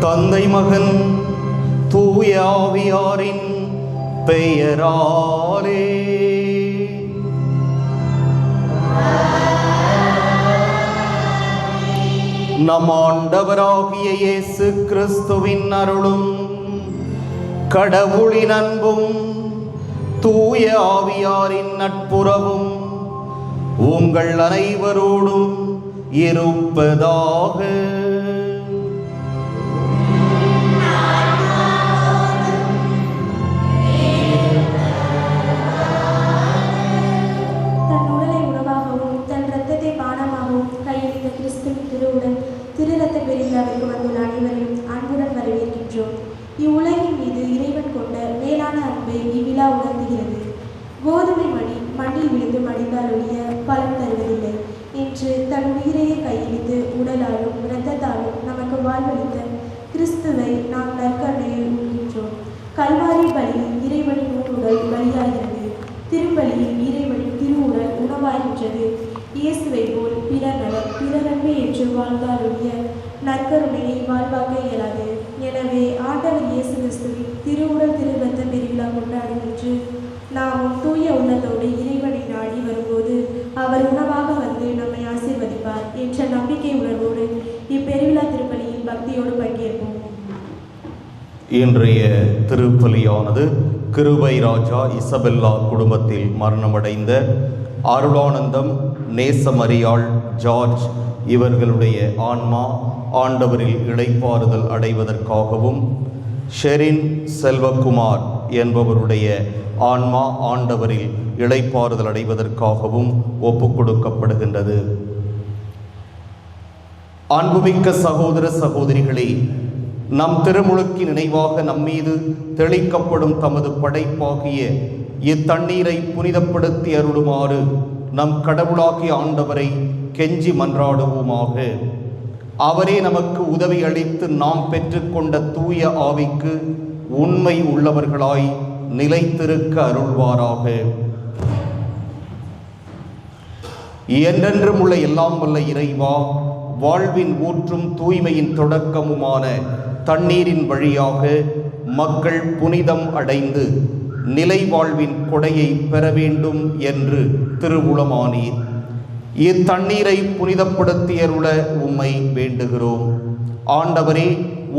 தந்தை மகன் தூய ஆவியாரின் பெயராலே நம் ஆண்டவராகிய இயேசு கிறிஸ்துவின் அருளும் கடவுளின் அன்பும் தூய ஆவியாரின் நட்புறவும் உங்கள் அனைவரோடும் இருப்பதாக. வந்துள்ள அனைவரையும் அன்புடன் வரவேற்கின்றோம். இவ்வுலகின் மீது இறைவன் கொண்ட மேலான அன்பை இவ்விழா உணர்த்துகிறது. கோதுமை மணி மண்ணில் விழுந்து மடிந்தால் ஒழிய பலன் தருவதில்லை என்று தன் உயிரையே கையளித்து உடலாலும் இரத்தத்தாலும் நமக்கு வாழ்வளித்த கிறிஸ்துவை நாம் நற்கருணையில் உண்கின்றோம். கல்வாரி பலியில் இறைவனின் ஊருடல் பலியாகிறது. திருப்பலியில் இறைவனின் திருவுடல் உணவாகின்றது. இயேசுவை போல் பிறரன்பு என்று வாழ்ந்தால் ஒழிய நற்கருணையை வாழ்வாக்க இயலாது. எனவே ஆண்டவர் இயேசு கிறிஸ்துவின் திருவுடல் திருரத்த பெருவிழா கொண்டாடுகின்று நாமும் தூய உள்ளத்தோடு இறைவனை நாடி வரும்போது அவர் உணவாக வந்து நம்மை ஆசீர்வதிப்பார் என்ற நம்பிக்கை உணர்வோடு இப்பெருவிழா திருப்பலியில் பக்தியோடு பங்கேற்போம். இன்றைய திருப்பலியானது கிருபை ராஜா இசபெல்லா குடும்பத்தில் மரணமடைந்த அருளானந்தம் நேசமரியாள் ஜார்ஜ் இவர்களுடைய ஆன்மா ஆண்டவரில் இளைப்பாறுதல் அடைவதற்காகவும், ஷெரின் செல்வகுமார் என்பவருடைய ஆன்மா ஆண்டவரில் இளைப்பாறுதல் அடைவதற்காகவும் ஒப்புக் கொடுக்கப்படுகின்றது. அன்புமிக்க சகோதர சகோதரிகளே, நம் திருமுழுக்கு நினைவாக நம்மீது தெளிக்கப்படும் தமது படைப்பாகிய இத்தண்ணீரை புனிதப்படுத்தி அருளுமாறு நம் கடவுளாகிய ஆண்டவரை கெஞ்சி மன்றாடுவோமாக. அவரே நமக்கு உதவி அளித்து நாம் பெற்றுக்கொண்ட தூய ஆவிக்கு உண்மை உள்ளவர்களாய் நிலைத்திருக்க அருள்வாராக. என்றென்றும் உள்ள எல்லாம் வல்ல இறைவா, வாழ்வின் ஊற்றும் தூய்மையின் தொடக்கமுமான தண்ணீரின் வழியாக மக்கள் புனிதம் அடைந்து நிலை வாழ்வின் கொடையை பெற வேண்டும் என்று திருவுளமானீர். இத்தண்ணீரை புனிதப்படுத்தியருள உம்மை வேண்டுகிறோம். ஆண்டவரே,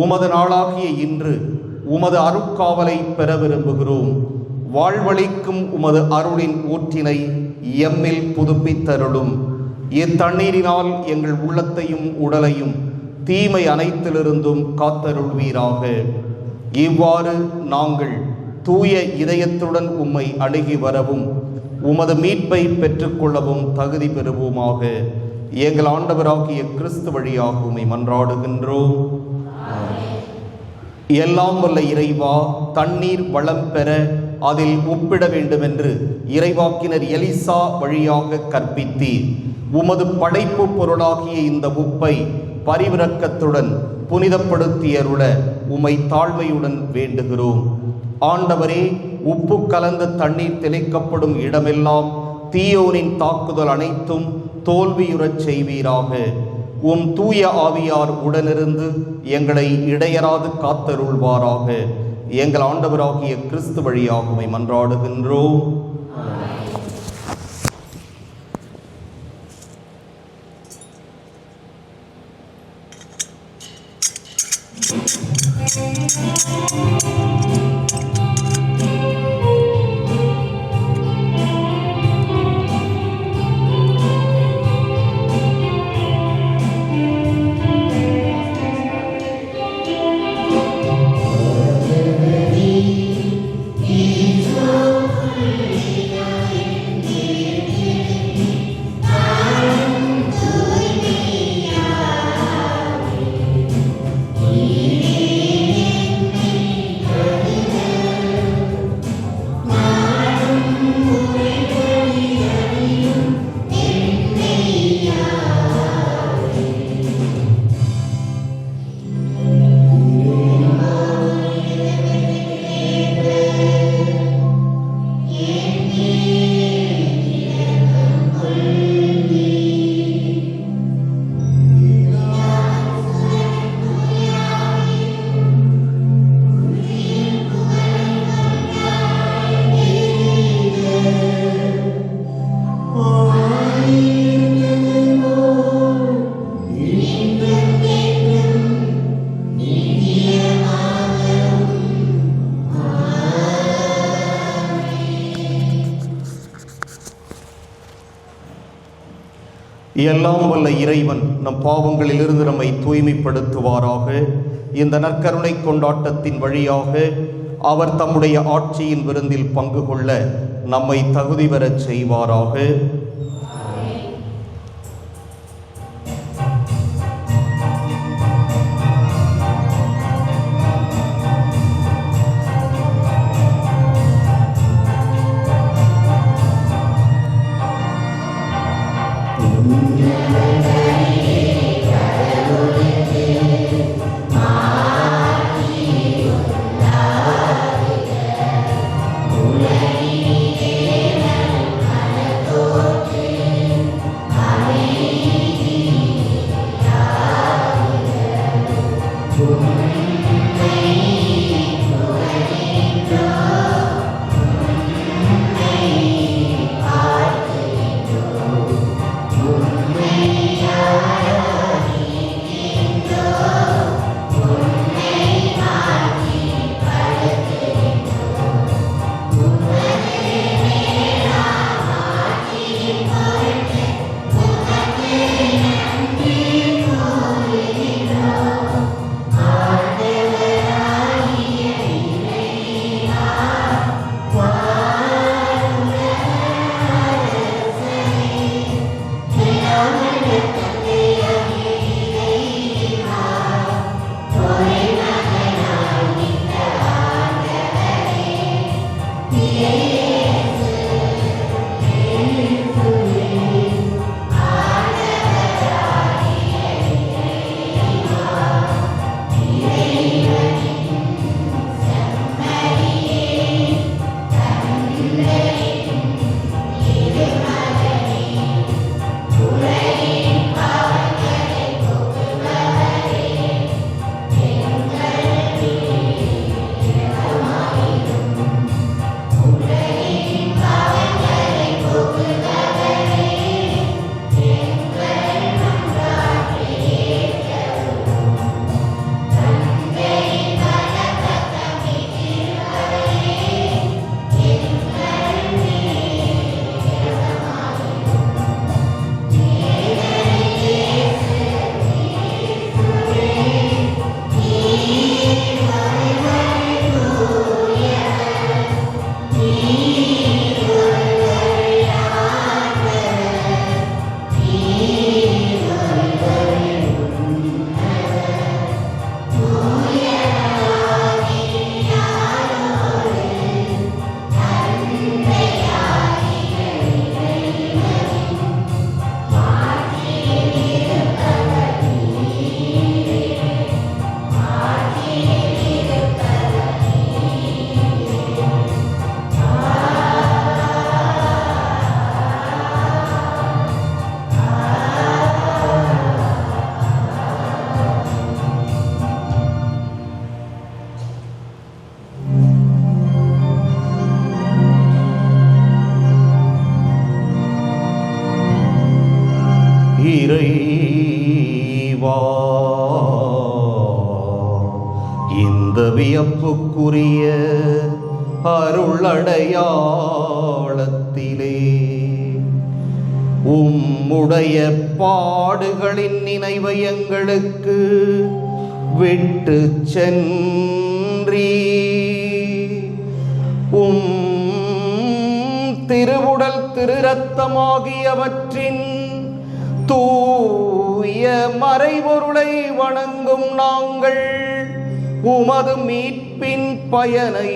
உமது நாளாகிய இன்று உமது அருட்காவலை பெற விரும்புகிறோம். வாழ்வளிக்கும் உமது அருளின் ஊற்றினை எம்மில் புதுப்பித்தருளும். இத்தண்ணீரினால் எங்கள் உள்ளத்தையும் உடலையும் தீமை அனைத்திலிருந்தும் காத்தருள்வீராக. இவ்வாறு நாங்கள் தூய இதயத்துடன் உம்மை அணுகி வரவும் உமது மீட்பை பெற்றுக்கொள்ளவும் தகுதி பெறுவோமாக. எங்கள் ஆண்டவராகிய கிறிஸ்து வழியாக உம்மை மன்றாடுகின்றோம். எல்லாம் வல்ல இறைவா, தண்ணீர் வளம் பெற அதில் உப்பிட வேண்டுமென்று இறைவாக்கினர் எலிசா வழியாக கற்பித்தீர். உமது படைப்பு பொருளாகிய இந்த உப்பை பரிவிரக்கத்துடன் புனிதப்படுத்தியருள உம்மை தாழ்மையுடன் வேண்டுகிறோம். ஆண்டவரே, உப்பு கலந்த தண்ணீர் தெளிக்கப்படும் இடமெல்லாம் தீயோனின் தாக்குதல் அனைத்தும் தோல்வியுறச் செய்வீராக. உம் தூய ஆவியார் உடனிருந்து எங்களை இடையராது காத்தருள்வாராக. எங்கள் ஆண்டவராகிய கிறிஸ்து வழியாக உம்மை மன்றாடுகின்றோம். எல்லாம் வல்ல இறைவன் நம் பாவங்களிலிருந்து நம்மை தூய்மைப்படுத்துவாராக. இந்த நற்கருணை கொண்டாட்டத்தின் வழியாக அவர் தம்முடைய ஆட்சியின் விருந்தில் பங்கு கொள்ள நம்மை தகுதி பெறச் செய்வாராக. இறைவா, இந்த வியப்புக்குரிய அருளடையாளத்திலே உம்முடைய பாடுகளின் நினைவை எங்களுக்கு விட்டு சென்றீ திருவுடல் திரு இரத்தமாகியவற்றின் தூய மறைபொருளை வணங்கும் நாங்கள் உமது மீட்பின் பயனை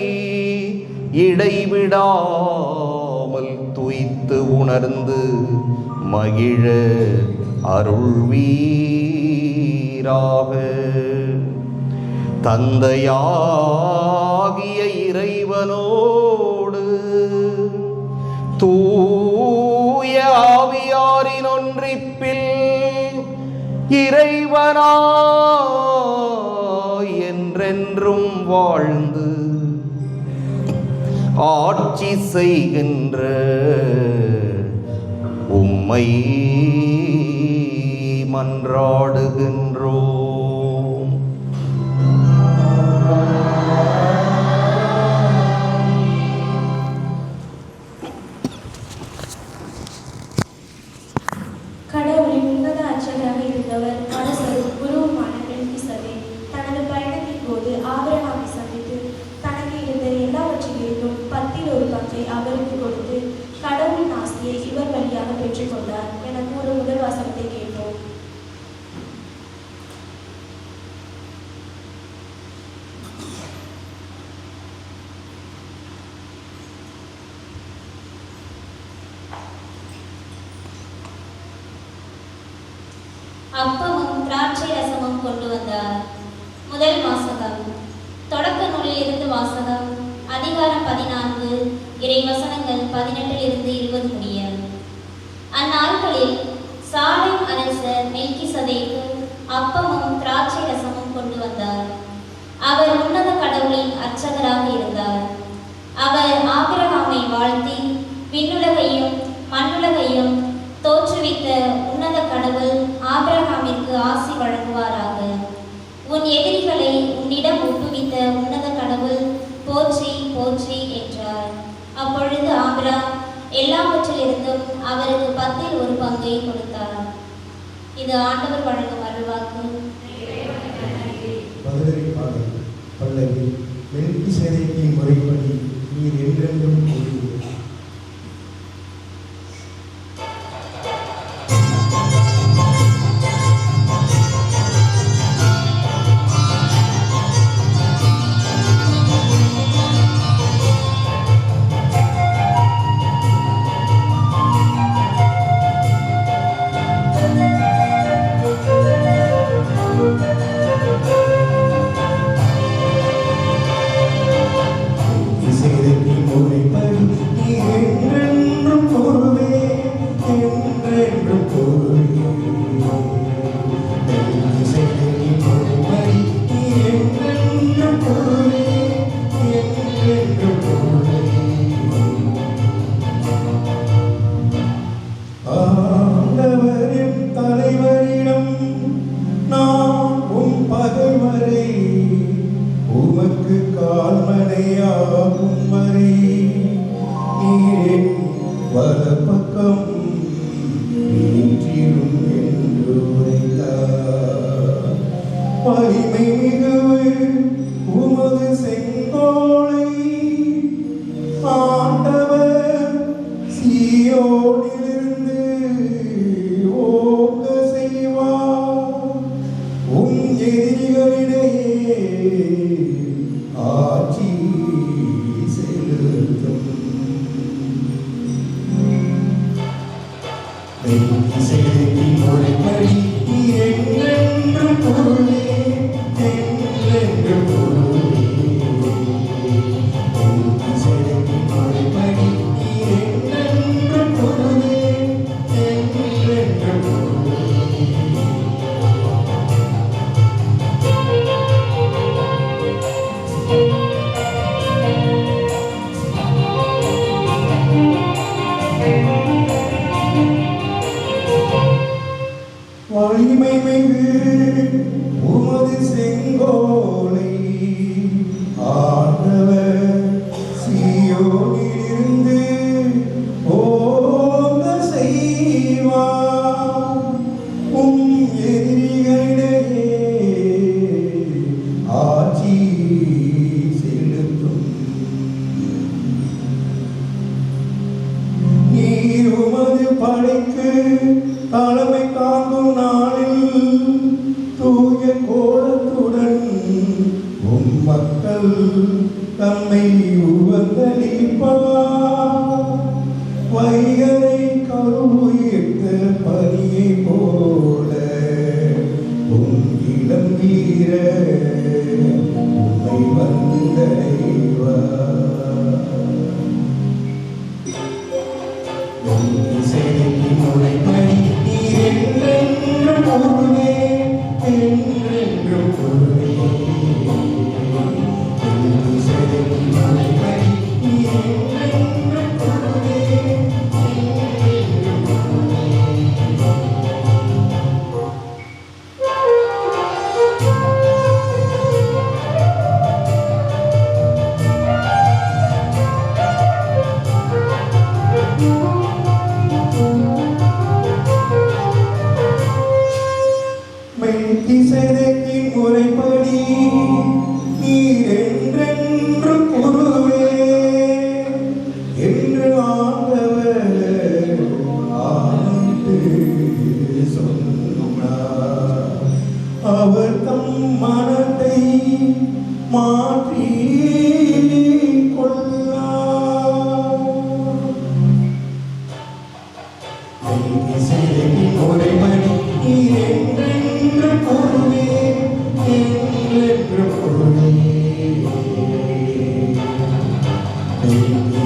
இடைவிடாமல் துய்த்து உணர்ந்து மகிழ அருள்வீராக. தந்தையாகிய இறைவனோடு தூய ஆவியாரின் ஒன்றிப்பில் இறைவனா என்றென்றும் வாழ்ந்து ஆட்சி செய்கின்ற உம்மை மன்றாடுகின்றோம். கடவுளின் அவருக்கு கொடுத்து கடவுளின் ஆஸ்தியை இவர் வழியாக பெற்றுக்கொண்டார் என கூறும் முதல் வசனத்தை கேட்போம். அப்பமும் திராட்சை ரசமும் கொண்டு வந்தார். முதல் வாசகம். தொடக்க நூலிலிருந்து வாசகம். அதிகாரம் 14, இறைவசனங்கள் 18 20 முடிய. அந்நாட்களில் சாலேம் அரசர் மெல்கிசதேக்கு அப்பமும் திராட்சை ரசமும் கொண்டு வந்தார். அவர் உன்னத கடவுளின் அர்ச்சகராக இருந்தார். அவர் ஆபிரகாமை வாழ்த்தி, விண்ணுலகையும் மண்ணுலகையும் தோற்றுவித்த உன்னத கடவுள் ஆபிரகாமிற்கு ஆசி வழங்குவாராக. உன் எதிரிகளை உன்னிடம் ஒப்புவித்த உன்னத கடவுள் போற்றி போற்றி என்றார். அப்பொழுது ஆபிரகாம் எல்லாவற்றிலிருந்தும் அவருக்கு 10ல் 1 பங்கை கொடுத்தார். இது ஆண்டவர் வழங்கும் அருள்வாக்கு. பல்லவி. மெல்கிசேதேக்கின் முறைப்படி நீர் என்றென்றும் கூறுவீர். என்றென்றும்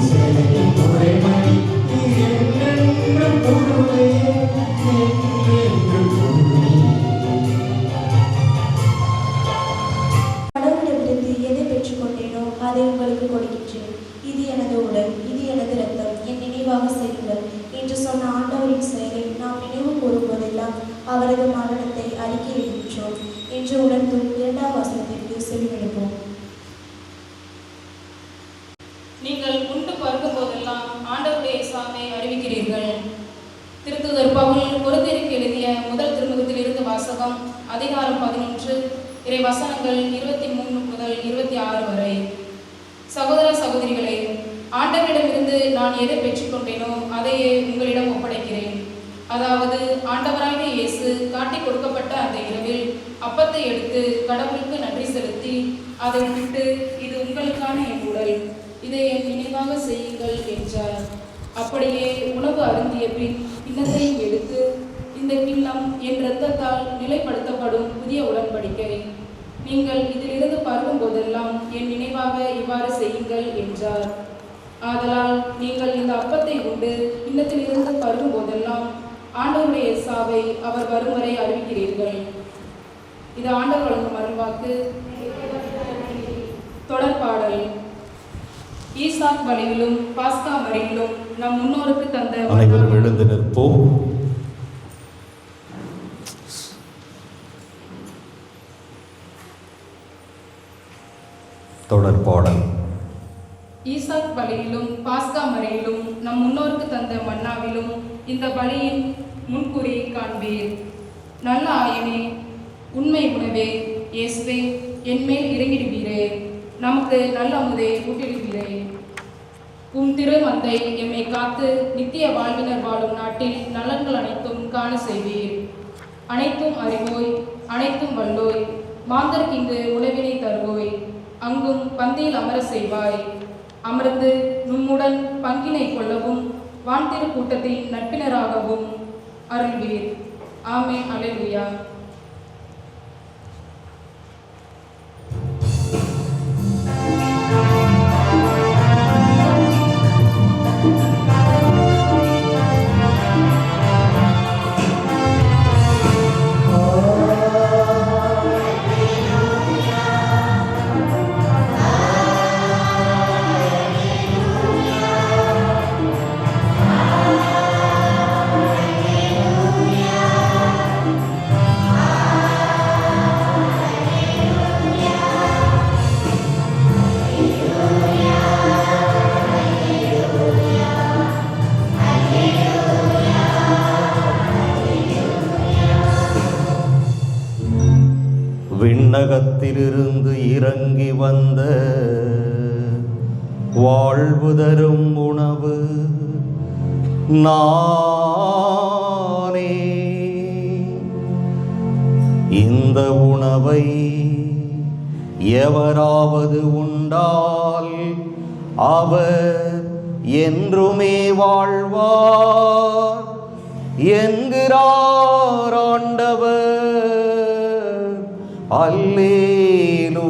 சேனையின் உறைபடி நீர் என்றென்றும் பொருளே என்றென்றும் பொருளே. கடவுளிடமிருந்து எதை பெற்றுக்கொண்டேனோ அதை உங்களுக்கு கொடுக்கின்றேன். இது எனது உடல், இது எனது இரத்தம், என் நினைவாக செய்யுங்கள் என்று சொன்ன ஆண்டவரின் செயலை நாம் நினைவு கூறும்போதெல்லாம் அவரது மரணத்தை அறிக்கையிடுகின்றோம் என்று உணர்த்தும் 2ஆம் வசனத்திற்கு செவிமடுப்போம். நீங்கள் உண்டு பருகும் போதெல்லாம் ஆண்டவருடைய சாவை அறிவிக்கிறீர்கள். திருத்தூதர் பவுல் கொரிந்தியருக்கு எழுதிய முதல் திருமுகத்தில் இருந்து வாசகம். அதிகாரம் 11 இறை வசனங்கள் 23 முதல் 26 வரை. சகோதர சகோதரிகளே, ஆண்டவரிடமிருந்து நான் எதை பெற்றுக்கொண்டேனோ அதையே உங்களிடம் ஒப்படைக்கிறேன். அதாவது ஆண்டவராகிய இயேசு காட்டி கொடுக்கப்பட்ட அந்த இரவில் அப்பத்தை எடுத்து கடவுளுக்கு நன்றி செலுத்தி அதை விட்டு, இது உங்களுக்கான என் உடல், இதை என் நினைவாக செய்யுங்கள் என்றார். அப்படியே உணவு அருந்திய பின் கிண்ணத்தையும் எடுத்து, இந்த கிண்ணம் என் இரத்தத்தால் நிலைப்படுத்தப்படும் புதிய உடன்படிக்கை. நீங்கள் இதிலிருந்து பருகும் போதெல்லாம் என் நினைவாக இவ்வாறு செய்யுங்கள் என்றார். ஆதலால் நீங்கள் இந்த அப்பத்தை உண்டு கிண்ணத்திலிருந்து பருகும் போதெல்லாம் ஆண்டவருடைய சாவை அவர் வரும் வரை அறிவிக்கிறீர்கள். இது ஆண்டவர் வழங்கும் அருள்வாக்கு. தொடர்பாடல். ஈசாக் பலியிலும் பாஸ்கா மறையிலும் நம் முன்னோருக்கு தந்த. அனைவரும் எழுந்து நிற்போம். தொடர்பாடல். ஈசாக் பலியிலும் பாஸ்கா மறையிலும் நம் முன்னோருக்கு தந்த மன்னாவிலும் இந்த பலியின் முன்குறி காண்பீர். நல்ல ஆயனே, உண்மை உணவே, இயேசுவே, என்மேல் இறங்கிடுவீரே, நமக்கு நல்ல அமுதே ஊட்டிடுவீரே. உம் திரு மந்தை எம்மை காத்து நித்திய வாழ்வினர் வாழும் நாட்டில் நலன்கள் அனைத்தும் காண செய்வீர். அனைத்தும் அறிவோய், அனைத்தும் வல்லோய், மாந்தர்க்கிங்கு உணவினை தருவோய், அங்கும் பந்தியில் அமர செய்வாய். அமர்ந்து நும்முடன் பங்கினை கொள்ளவும் வான்திரு கூட்டத்தின் நட்பினராகவும் அருள்வீர். ஆமென். அல்லேலூயா. விண்ணகத்திலிருந்து இறங்கி வந்த வாழ்வு தரும் உணவு நானே. இந்த உணவை எவராவது உண்டால் அவர் என்றுமே வாழ்வார் என்கிறார் ஆண்டவர். அல்லேலூயா.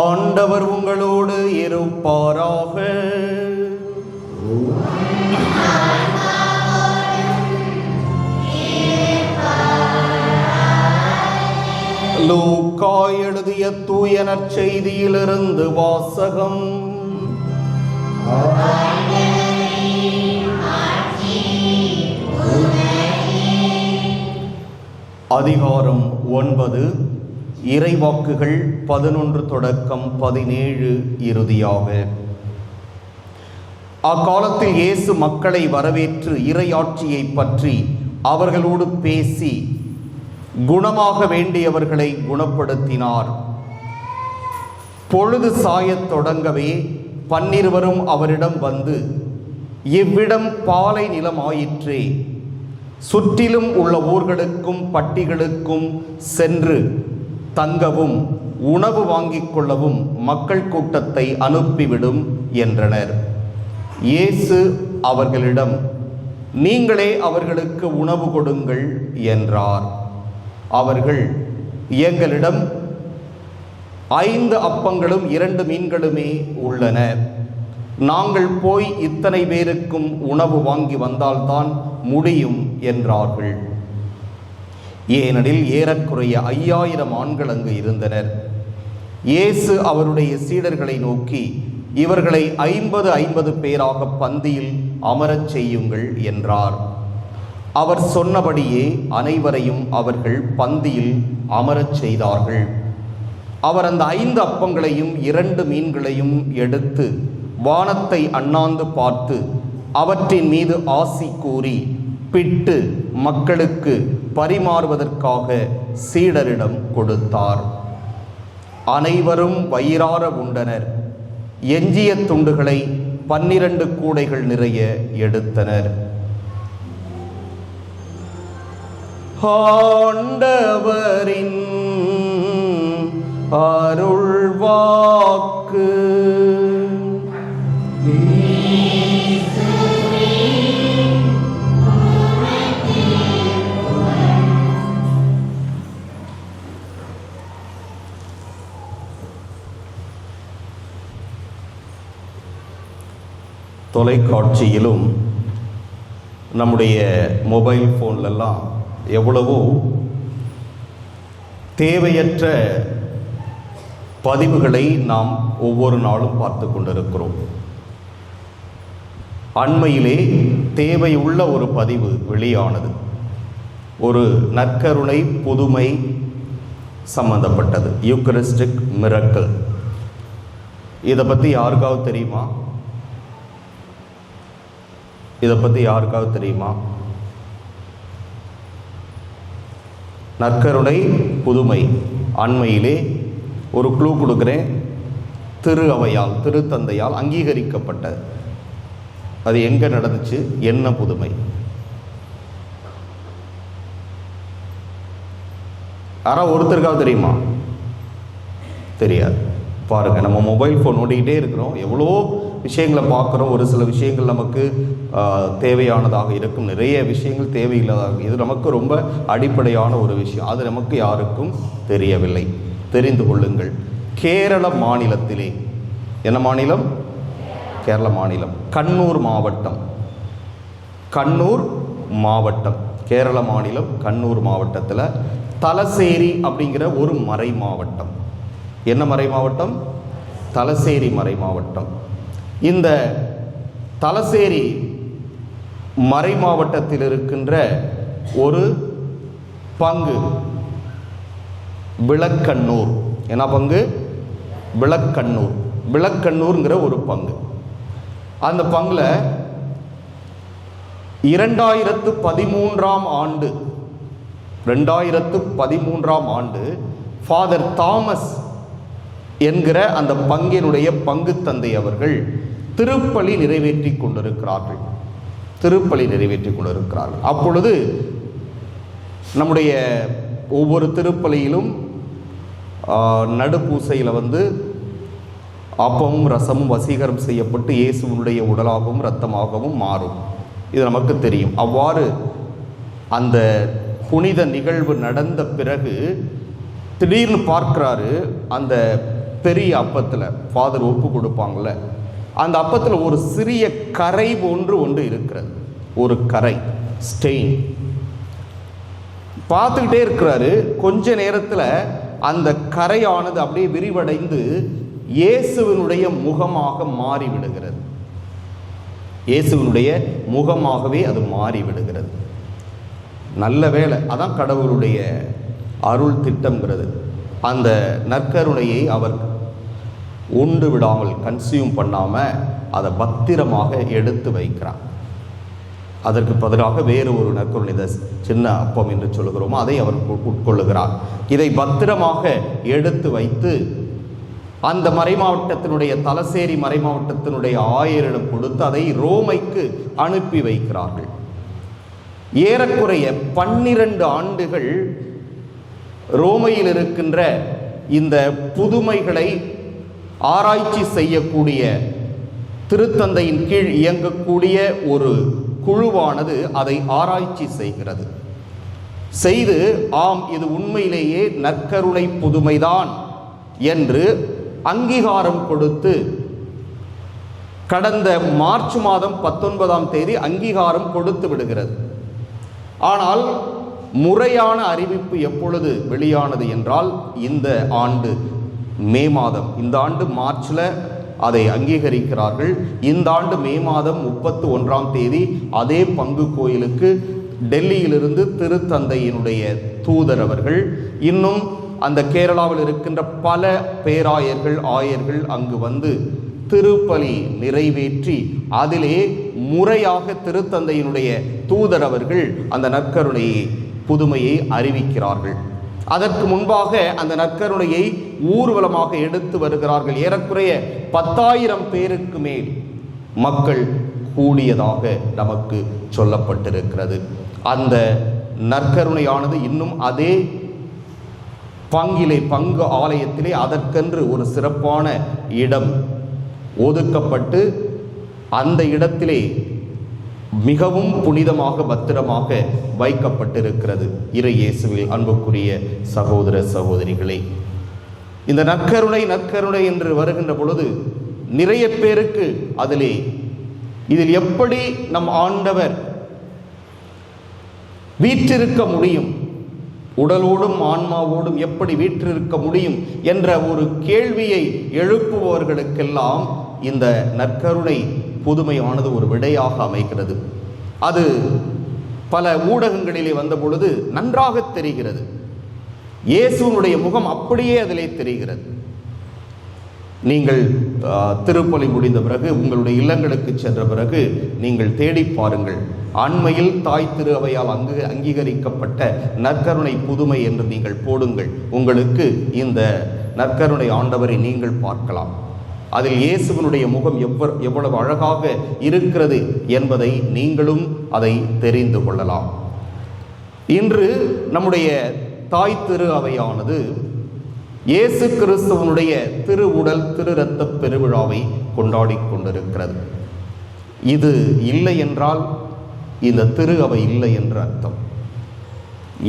ஆண்டவர் உங்களோடு இருப்பாராக. லூக்கா எழுதிய தூய நற்செய்தியிலிருந்து வாசகம். அதிகாரம் 9. இறைவாக்குகள் 11 தொடக்கம் 17 இறுதியாக. அக்காலத்தில் இயேசு மக்களை வரவேற்று இறையாட்சியை பற்றி அவர்களோடு பேசி குணமாக வேண்டியவர்களை குணப்படுத்தினார். பொழுது சாயத் தொடங்கவே 12 அவரிடம் வந்து, இவ்விடம் பாலை நிலமாயிற்றே, சுற்றிலும் உள்ள ஊர்களுக்கும் பட்டிகளுக்கும் சென்று தங்கவும் உணவு வாங்கிக் கொள்ளவும் மக்கள் கூட்டத்தை அனுப்பிவிடும் என்றனர். இயேசு அவர்களிடம், நீங்களே அவர்களுக்கு உணவு கொடுங்கள் என்றார். அவர்கள், எங்களிடம் 5 அப்பங்களும் 2 மீன்களுமே உள்ளன. நாங்கள் போய் இத்தனை பேருக்கும் உணவு வாங்கி வந்தால்தான் முடியும் என்றார்கள். ஏனெனில் ஏறக்குறைய 5000 ஆண்கள் அங்கு இருந்தனர். இயேசு அவருடைய சீடர்களை நோக்கி, இவர்களை 50 பேராக பந்தியில் அமரச் செய்யுங்கள் என்றார். அவர் சொன்னபடியே அனைவரையும் அவர்கள் பந்தியில் அமரச் செய்தார்கள். அவர் அந்த 5 அப்பங்களையும் 2 மீன்களையும் எடுத்து வானத்தை அண்ணாந்து பார்த்து அவற்றின் மீது ஆசி கூறி பிட்டு மக்களுக்கு பரிமாறுவதற்காக சீடரிடம் கொடுத்தார். அனைவரும் வயிறார உண்டனர். எஞ்சிய துண்டுகளை 12 கூடைகள் நிறைய எடுத்தனர். ஆண்டவரின் அருள்வாக்கு. தொலைக்காட்சியிலும் நம்முடைய மொபைல் ஃபோன்லெல்லாம் எவ்வளவோ தேவையற்ற பதிவுகளை நாம் ஒவ்வொரு நாளும் பார்த்து கொண்டிருக்கிறோம். அண்மையிலே தேவையுள்ள ஒரு பதிவு வெளியானது. ஒரு நற்கருணை புதுமை சம்பந்தப்பட்டது, யூக்கரிஸ்டிக் மிரக்கிள். இதை பற்றி யாருக்காவது தெரியுமா? இதை பற்றி யாருக்காவது தெரியுமா? நற்கருணை புதுமை அண்மையிலே ஒரு க்ளூ கொடுக்குறேன், திருத்தந்தையால் அங்கீகரிக்கப்பட்டது. அது எங்கே நடந்துச்சு, என்ன புதுமை? யாராவது ஒருத்தருக்காவது தெரியுமா? தெரியாது. பாருங்கள், நம்ம மொபைல் ஃபோன் ஓடிக்கிட்டே இருக்கிறோம், எவ்வளோ விஷயங்களை பார்க்குறோம். ஒரு சில விஷயங்கள் நமக்கு தேவையானதாக இருக்கும், நிறைய விஷயங்கள் தேவையில்லாததாக. இது நமக்கு ரொம்ப அடிப்படையான ஒரு விஷயம், அது நமக்கு யாருக்கும் தெரியவில்லை. தெரிந்து கொள்ளுங்கள். கேரள மாநிலத்திலே, என்ன மாநிலம்? கேரள மாநிலம், கண்ணூர் மாவட்டம், கேரள மாநிலம் கண்ணூர் மாவட்டத்தில் தலசேரி அப்படிங்கிற ஒரு மறை மாவட்டம். என்ன மறை மாவட்டம்? தலசேரி மறை மாவட்டம். இந்த தலசேரி மறை மாவட்டத்தில் இருக்கின்ற ஒரு பங்கு விளக்கண்ணூர். என்ன பங்கு? விளக்கண்ணூர்ங்கிற ஒரு பங்கு. அந்த பங்குல 2013ஆம் ஆண்டு ஃபாதர் தாமஸ் என்கிற அந்த பங்கினுடைய பங்கு தந்தை அவர்கள் திருப்பலி நிறைவேற்றி கொண்டிருக்கிறார்கள். அப்பொழுது நம்முடைய ஒவ்வொரு திருப்பலியிலும் நடுப்பூசையில் அப்பமும் ரசமும் வசீகரம் செய்யப்பட்டு இயேசுவினுடைய உடலாகவும் இரத்தமாகவும் மாறும். இது நமக்கு தெரியும். அவ்வாறு அந்த புனித நிகழ்வு நடந்த பிறகு திடீர்னு பார்க்குறாரு, அந்த பெரிய அப்பத்தில் ஃபாதர் ஒப்பு கொடுப்பாங்கள்ல, அந்த அப்பத்தில் ஒரு சிறிய கரை ஒன்று இருக்கிறது. ஒரு கரை, ஸ்டெயின். பார்த்துக்கிட்டே இருக்கிறாரு. கொஞ்ச நேரத்தில் அந்த கரையானது அப்படியே விரிவடைந்து இயேசுவினுடைய முகமாக மாறிவிடுகிறது. இயேசுவினுடைய முகமாகவே அது மாறிவிடுகிறது. நல்ல வேளை, அதான் கடவுளுடைய அருள் திட்டம்ங்கிறது. அந்த நற்கருணையை அவர் உண்டு விடாமல், கன்சியூம் பண்ணாமல் அதை பத்திரமாக எடுத்து வைக்கிறார். அதற்கு பதிலாக வேறு ஒரு நற்கருணை, இந்த சின்ன அப்பம் என்று சொல்லுகிறோமோ, அதை அவர் உட்கொள்ளுகிறார். இதை பத்திரமாக எடுத்து வைத்து அந்த மறைமாவட்டத்தினுடைய, தலசேரி மறைமாவட்டத்தினுடைய ஆயரிடம் கொடுத்து அதை ரோமைக்கு அனுப்பி வைக்கிறார்கள். ஏறக்குறைய 12 ஆண்டுகள் ரோமையில் இருக்கின்ற இந்த புதுமைகளை ஆராய்ச்சி செய்யக்கூடிய திருத்தந்தையின் கீழ் இயங்கக்கூடிய ஒரு குழுவானது அதை ஆராய்ச்சி செய்கிறது. செய்து ஆம் இது உண்மையிலேயே நற்கருணை புதுமைதான் என்று அங்கீகாரம் கொடுத்து கடந்த மார்ச் மாதம் 19ஆம் தேதி அங்கீகாரம் கொடுத்து விடுகிறது. ஆனால் முறையான அறிவிப்பு எப்பொழுது வெளியானது என்றால் இந்த ஆண்டு மே மாதம், இந்த ஆண்டு மார்ச்சில் அதை அங்கீகரிக்கிறார்கள். இந்த ஆண்டு மே மாதம் 31ஆம் தேதி அதே பங்கு கோயிலுக்கு டெல்லியிலிருந்து திருத்தந்தையினுடைய தூதர் அவர்கள், இன்னும் அந்த கேரளாவில் இருக்கின்ற பல பேராயர்கள் ஆயர்கள் அங்கு வந்து திருப்பலி நிறைவேற்றி அதிலே முறையாக திருத்தந்தையினுடைய தூதர் அவர்கள் அந்த நற்கருணையை புதுமையை அறிவிக்கிறார்கள். அதற்கு முன்பாக அந்த நற்கருணையை ஊர்வலமாக எடுத்து வருகிறார்கள். ஏறக்குறைய 10,000 பேருக்கு மேல் மக்கள் கூடியதாக நமக்கு சொல்லப்பட்டிருக்கிறது. அந்த நற்கருணையானது இன்னும் அதே பங்கு ஆலயத்திலே அதற்கென்று ஒரு சிறப்பான இடம் ஒதுக்கப்பட்டு அந்த இடத்திலே மிகவும் புனிதமாக பத்திரமாக வைக்கப்பட்டிருக்கிறது. இறை இயேசுவில் அன்புக்குரிய சகோதர சகோதரிகளே, இந்த நற்கருணை என்று வருகின்ற பொழுது நிறைய பேருக்கு இதில் எப்படி நம் ஆண்டவர் வீற்றிருக்க முடியும், உடலோடும் ஆன்மாவோடும் எப்படி வீற்றிருக்க முடியும் என்ற ஒரு கேள்வியை எழுப்புபவர்களுக்கெல்லாம் இந்த நற்கருணை புதுமையானது ஒரு விடையாக அமைகிறது. அது பல ஊடகங்களிலே வந்த பொழுது நன்றாக தெரிகிறது. இயேசுவினுடைய முகம் அப்படியே அதிலே தெரிகிறது. நீங்கள் திருப்பலி முடிந்த பிறகு உங்களுடைய இல்லங்களுக்கு சென்ற பிறகு நீங்கள் தேடி பாருங்கள். அண்மையில் தாய் திரு அவையால் அங்கீகரிக்கப்பட்ட நற்கருணை புதுமை என்று நீங்கள் போடுங்கள். உங்களுக்கு இந்த நற்கருணை ஆண்டவரை நீங்கள் பார்க்கலாம். அதில் இயேசுவினுடைய முகம் எவ்வளவு அழகாக இருக்கிறது என்பதை நீங்களும் அதை தெரிந்து கொள்ளலாம். இன்று நம்முடைய தாய் திரு அவையானது இயேசு கிறிஸ்துவனுடைய திருவுடல் திரு இரத்த பெருவிழாவை கொண்டாடி கொண்டிருக்கிறது. இது இல்லை என்றால் இந்த திரு அவை இல்லை என்று அர்த்தம்.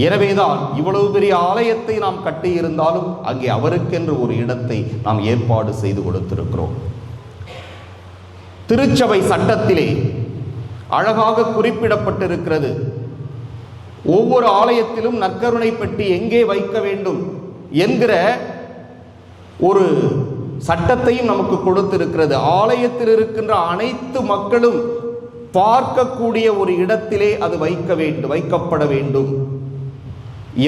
எனவேதான் இவ்வளவு பெரிய ஆலயத்தை நாம் கட்டியிருந்தாலும் அங்கே அவருக்கென்று ஒரு இடத்தை நாம் ஏற்பாடு செய்து கொடுத்திருக்கிறோம். திருச்சபை சட்டத்திலே அழகாக குறிப்பிடப்பட்டிருக்கிறது. ஒவ்வொரு ஆலயத்திலும் நற்கருணை பெட்டி எங்கே வைக்க வேண்டும் என்கிற ஒரு சட்டத்தையும் நமக்கு கொடுத்திருக்கிறது. ஆலயத்தில் இருக்கின்ற அனைத்து மக்களும் பார்க்கக்கூடிய ஒரு இடத்திலே அது வைக்கப்பட வேண்டும்.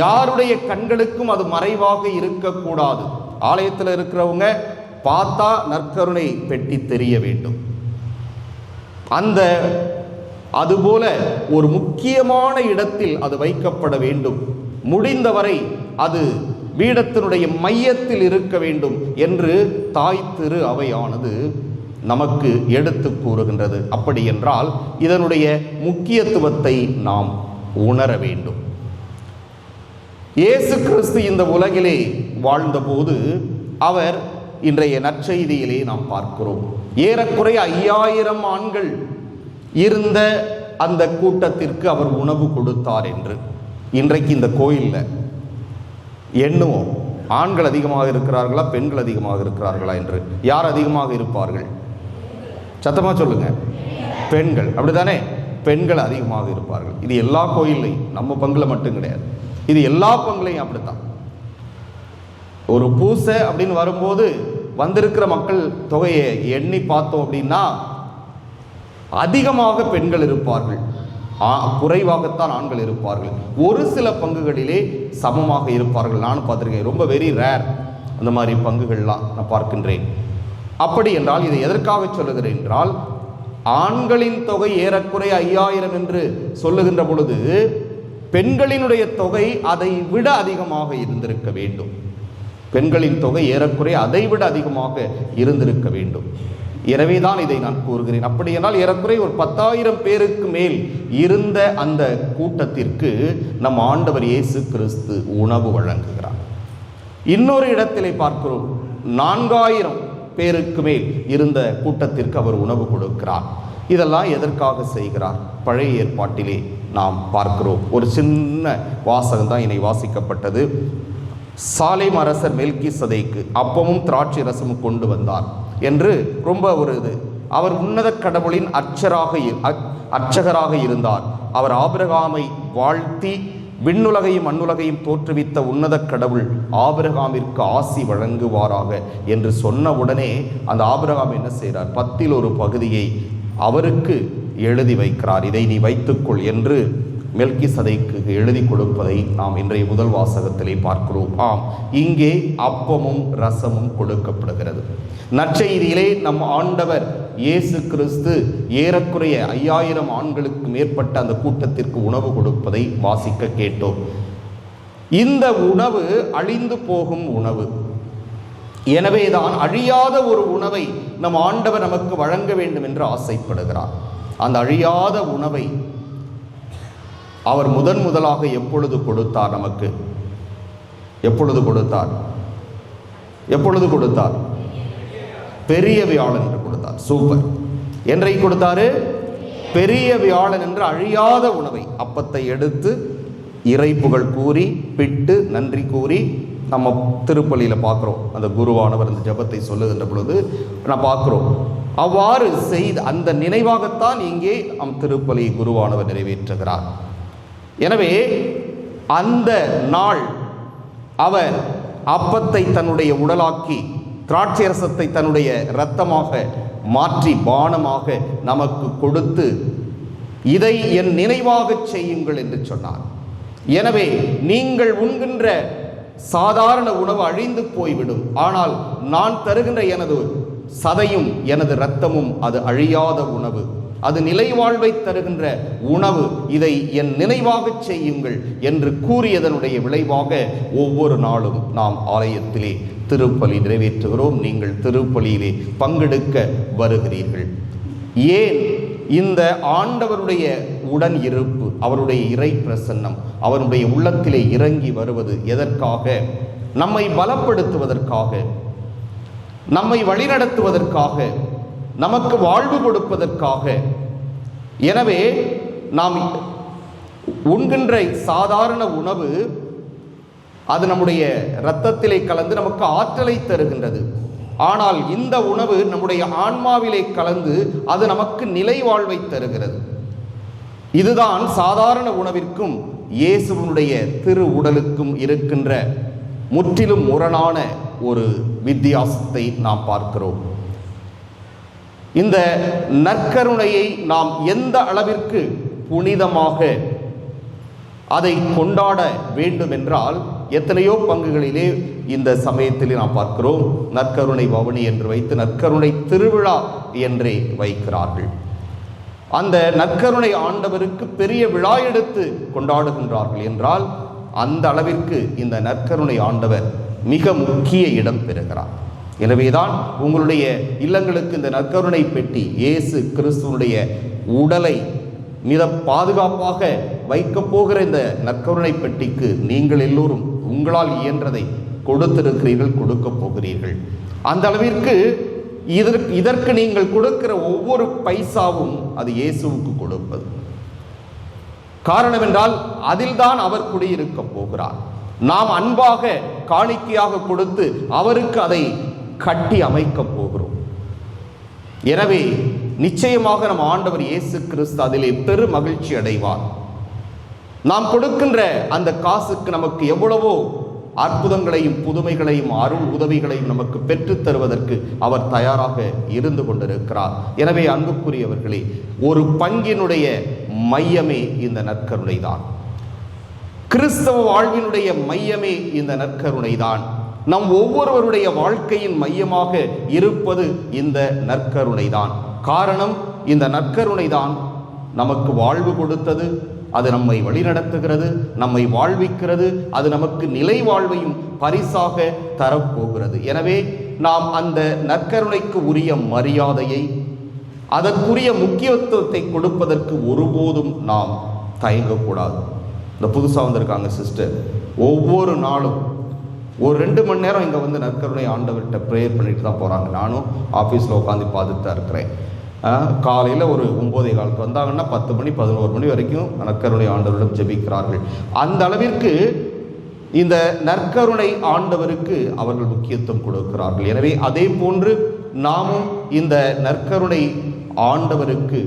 யாருடைய கண்களுக்கும் அது மறைவாக இருக்கக்கூடாது. ஆலயத்தில் இருக்கிறவங்க பார்த்தா நற்கருணை பெட்டி தெரிய வேண்டும். அதுபோல ஒரு முக்கியமான இடத்தில் அது வைக்கப்பட வேண்டும். முடிந்தவரை அது பீடத்தினுடைய மையத்தில் இருக்க வேண்டும் என்று தாய் திரு அவையானது நமக்கு எடுத்து கூறுகின்றது. அப்படி என்றால் இதனுடைய முக்கியத்துவத்தை நாம் உணர வேண்டும். இயேசு கிறிஸ்து இந்த உலகிலே வாழ்ந்தபோது அவர் இன்றைய நற்செய்தியிலே நாம் பார்க்கிறோம். ஏறக்குறைய 5000 ஆண்கள் இருந்த அந்த கூட்டத்திற்கு அவர் உணவு கொடுத்தார் என்று. இன்றைக்கு இந்த கோயிலில் எண்ணுவோம், ஆண்கள் அதிகமாக இருக்கிறார்களா பெண்கள் அதிகமாக இருக்கிறார்களா என்று. யார் அதிகமாக இருப்பார்கள்? சத்தமாக சொல்லுங்க. பெண்கள். அப்படித்தானே? பெண்கள் அதிகமாக இருப்பார்கள். இது எல்லா கோயிலையும், நம்ம பங்குல மட்டும் கிடையாது, இது எல்லா பங்குலையும் அப்படித்தான். ஒரு பூசை அப்படின்னு வரும்போது வந்திருக்கிற மக்கள் தொகையை எண்ணி பார்த்தோம் அப்படின்னா அதிகமாக பெண்கள் இருப்பார்கள், குறைவாகத்தான் ஆண்கள் இருப்பார்கள். ஒரு சில பங்குகளிலே சமமாக இருப்பார்கள். நானும் பார்த்துருக்கேன். ரொம்ப வெரி ரேர் அந்த மாதிரி பங்குகள்லாம் நான் பார்க்கின்றேன். அப்படி என்றால் இதை எதற்காக சொல்லுகிறேன் என்றால், ஆண்களின் தொகை ஏறக்குறைய 5000 என்று சொல்லுகின்ற பொழுது பெண்களினுடைய தொகை அதை விட அதிகமாக இருந்திருக்க வேண்டும். பெண்களின் தொகை ஏறக்குறைய அதை விட அதிகமாக இருந்திருக்க வேண்டும். எனவே தான் இதை நான் கூறுகிறேன். அப்படி என்றால் ஏறக்குறைய ஒரு 10,000 பேருக்கு மேல் இருந்த அந்த கூட்டத்திற்கு நம் ஆண்டவர் இயேசு கிறிஸ்து உணவு வழங்குகிறார். இன்னொரு இடத்திலே பார்க்கிறோம், 4000 பேருக்கு மேல் இருந்த கூட்டத்திற்கு அவர் உணவு கொடுக்கிறார். இதெல்லாம் எதற்காக செய்கிறார்? பழைய ஏற்பாட்டிலே நாம் பார்க்கிறோம். ஒரு சின்ன வாசகம் தான் இனி வாசிக்கப்பட்டது. சாலேம் அரசர் மெல்கிசதேக்கு அப்பமும் திராட்சை ரசமும் கொண்டு வந்தார் என்று ரொம்ப ஒரு இது. அவர் உன்னத கடவுளின் அர்ச்சகராக இருந்தார். அவர் ஆபிரகாமை வாழ்த்தி விண்ணுலகையும் மண்ணுலகையும் தோற்றுவித்த உன்னத கடவுள் ஆபிரகாமிற்கு ஆசி வழங்குவாராக என்று சொன்ன உடனே அந்த ஆபிரகாம் என்ன செய்கிறார்? 10ல் ஒரு பகுதியை அவருக்கு எழுதி வைக்கிறார். இதை நீ வைத்துக்கொள் என்று மெல்கிசதேக்கு எழுதி கொடுப்பதை நாம் இன்றைய முதல் வாசகத்திலே பார்க்கிறோம். ஆம், இங்கே அப்பமும் ரசமும் கொடுக்கப்படுகிறது. நற்செய்தியிலே நம் ஆண்டவர் இயேசு கிறிஸ்து ஏறக்குறைய 5000 ஆண்களுக்கு மேற்பட்ட அந்த கூட்டத்திற்கு உணவு கொடுப்பதை வாசிக்க கேட்டோம். இந்த உணவு அழிந்து போகும் உணவு. எனவேதான் அழியாத ஒரு உணவை நம் ஆண்டவர் நமக்கு வழங்க வேண்டும் என்று ஆசைப்படுகிறார். அந்த அழியாத உணவை அவர் முதலாக எப்பொழுது கொடுத்தார்? நமக்கு எப்பொழுது கொடுத்தார்? பெரிய வியாழன் என்று கொடுத்தார். சூப்பர். என்றைக்கு கொடுத்தாரு? பெரிய வியாழன் என்று அழியாத உணவை, அப்பத்தை எடுத்து இறைப்புகள் கூறி பிட்டு நன்றி கூறி நம்ம திருப்பலியில் பார்க்குறோம். அந்த குருவானவர் அந்த ஜபத்தை சொல்லுகின்ற பொழுது நான் பார்க்குறோம். அவ்வாறு செய்து அந்த நினைவாகத்தான் இங்கே நம் திருப்பலி குருவானவர் நிறைவேற்றுகிறார். எனவே அந்த நாள் அவர் அப்பத்தை தன்னுடைய உடலாக்கி திராட்சை ரசத்தை தன்னுடைய இரத்தமாக மாற்றி பானமாக நமக்கு கொடுத்து இதை என் நினைவாக செய்யுங்கள் என்று சொன்னார். எனவே நீங்கள் உண்கின்ற சாதாரண உணவு அழிந்து போய்விடும், ஆனால் நான் தருகின்ற எனது சதையும் எனது இரத்தமும் அது அழியாத உணவு, அது நிலை வாழ்வை தருகின்ற உணவு, இதை என் நினைவாக செய்யுங்கள் என்று கூறியதனுடைய விளைவாக ஒவ்வொரு நாளும் நாம் ஆலயத்திலே திருப்பலி நிறைவேற்றுகிறோம். நீங்கள் திருப்பலியிலே பங்கெடுக்க வருகிறீர்கள். ஏன்? இந்த ஆண்டவருடைய உடன் இருப்பு, அவருடைய இறை பிரசன்னம் அவருடைய உள்ளத்திலே இறங்கி வருவது எதற்காக? நம்மை பலப்படுத்துவதற்காக, நம்மை வழிநடத்துவதற்காக, நமக்கு வாழ்வு கொடுப்பதற்காக. எனவே நாம் உண்கின்ற சாதாரண உணவு அது நம்முடைய இரத்தத்திலே கலந்து நமக்கு ஆற்றலை தருகின்றது. ஆனால் இந்த உணவு நம்முடைய ஆன்மாவிலே கலந்து அது நமக்கு நிலை வாழ்வை தருகிறது. இதுதான் சாதாரண உணவிற்கும் இயேசுவினுடைய திரு உடலுக்கும் இருக்கின்ற முற்றிலும் முரணான ஒரு வித்தியாசத்தை நாம் பார்க்கிறோம். இந்த நற்கருணையை நாம் எந்த அளவிற்கு புனிதமாக அதை கொண்டாட வேண்டும் என்றால், எத்தனையோ பங்குகளிலே இந்த சமயத்திலே நாம் பார்க்கிறோம். நற்கருணை பவனி என்று வைத்து நற்கருணை திருவிழா என்றே வைக்கிறார்கள். அந்த நற்கருணை ஆண்டவருக்கு பெரிய விழா எடுத்து கொண்டாடுகின்றார்கள் என்றால், அந்த அளவிற்கு இந்த நற்கருணை ஆண்டவர் மிக முக்கிய இடம் பெறுகிறார். எனவேதான் உங்களுடைய இல்லங்களுக்கு இந்த நற்கருணை பெட்டி, இயேசு கிறிஸ்துவனுடைய உடலை மிக பாதுகாப்பாக வைக்கப் போகிற இந்த நற்கருணை பெட்டிக்கு நீங்கள் எல்லோரும் உங்களால் இயன்றதை கொடுத்திருக்கிறீர்கள், கொடுக்க போகிறீர்கள். அந்த அளவிற்கு இதற்கு நீங்கள் கொடுக்கிற ஒவ்வொரு பைசாவும் அது இயேசுவுக்கு கொடுப்பது. காரணம் என்றால் அதில்தான் அவர் குடியிருக்க போகிறார். நாம் அன்பாக காணிக்கையாக கொடுத்து அவருக்கு அதை கட்டி அமைக்கப் போகிறோம். எனவே நிச்சயமாக நம் ஆண்டவர் இயேசு கிறிஸ்து அதிலே பெரு மகிழ்ச்சி அடைவார். நாம் கொடுக்கின்ற அந்த காசுக்கு நமக்கு எவ்வளவோ அற்புதங்களையும் புதுமைகளையும் அருள் உதவிகளையும் நமக்கு பெற்றுத் தருவதற்கு அவர் தயாராக இருந்து கொண்டிருக்கிறார். எனவே அன்புக்குரியவர்களே, ஒரு பங்கினுடைய மையமே இந்த நற்கருணை தான். கிறிஸ்தவ வாழ்வினுடைய மையமே இந்த நற்கருணை தான். நம் ஒவ்வொருவருடைய வாழ்க்கையின் மையமாக இருப்பது இந்த நற்கருணை தான். காரணம், இந்த நற்கருணை தான் நமக்கு வாழ்வு கொடுத்தது, அது நம்மை வழிநடத்துகிறது, நம்மை வாழ்விக்கிறது, அது நமக்கு நிலை வாழ்வையும் பரிசாக தரப்போகிறது. எனவே நாம் அந்த நற்கருணைக்கு உரிய மரியாதையை, அதற்குரிய முக்கியத்துவத்தை கொடுப்பதற்கு ஒருபோதும் நாம் தயங்கக்கூடாது. இந்த புதுசாக வந்திருக்காங்க சிஸ்டர், ஒவ்வொரு நாளும் ஒரு 2 மணி நேரம் இங்கே வந்து நற்கருணை ஆண்டவர்கிட்ட ப்ரேயர் பண்ணிட்டு தான் போகிறாங்க. நானும் ஆஃபீஸில் உட்காந்து பார்த்துட்டு தான் இருக்கிறேன். காலையில் ஒரு 9:15 வந்தாங்கன்னா 10 மணி 11 மணி வரைக்கும் நற்கருணை ஆண்டவரிடம் ஜெபிக்கிறார்கள். அந்த அளவிற்கு இந்த நற்கருணை ஆண்டவருக்கு அவர்கள் முக்கியத்துவம் கொடுக்கிறார்கள். எனவே அதே போன்று நாமும் இந்த நற்கருணை ஆண்டவருக்கு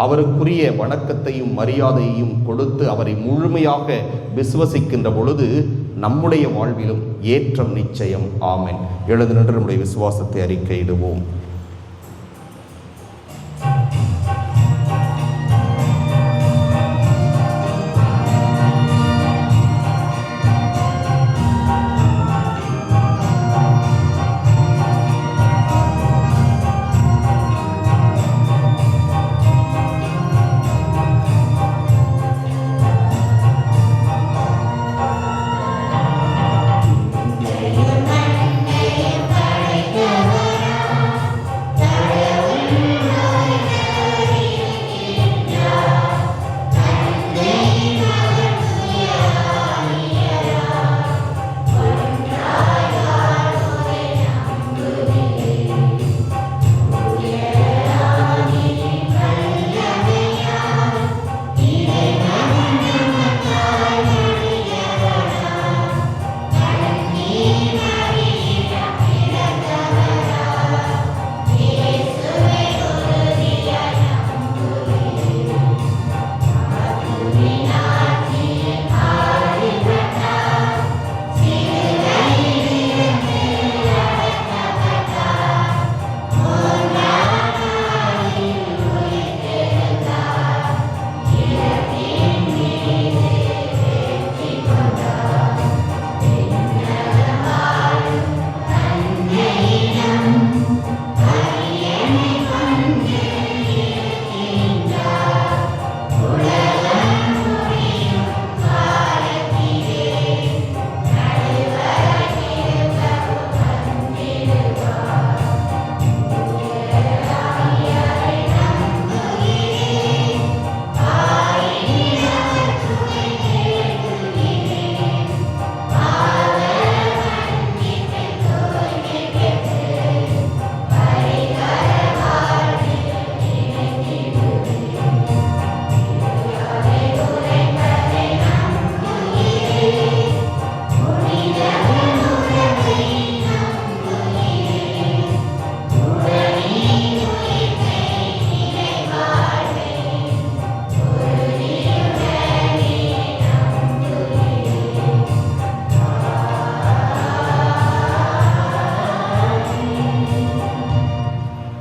அவருக்குரிய வணக்கத்தையும் மரியாதையையும் கொடுத்து அவரை முழுமையாக விசுவசிக்கின்ற பொழுது நம்முடைய வாழ்விலும் ஏற்றம் நிச்சயம். ஆமென். எழுந்து நின்று நம்முடைய விசுவாசத்தை அறிக்கையிடுவோம்.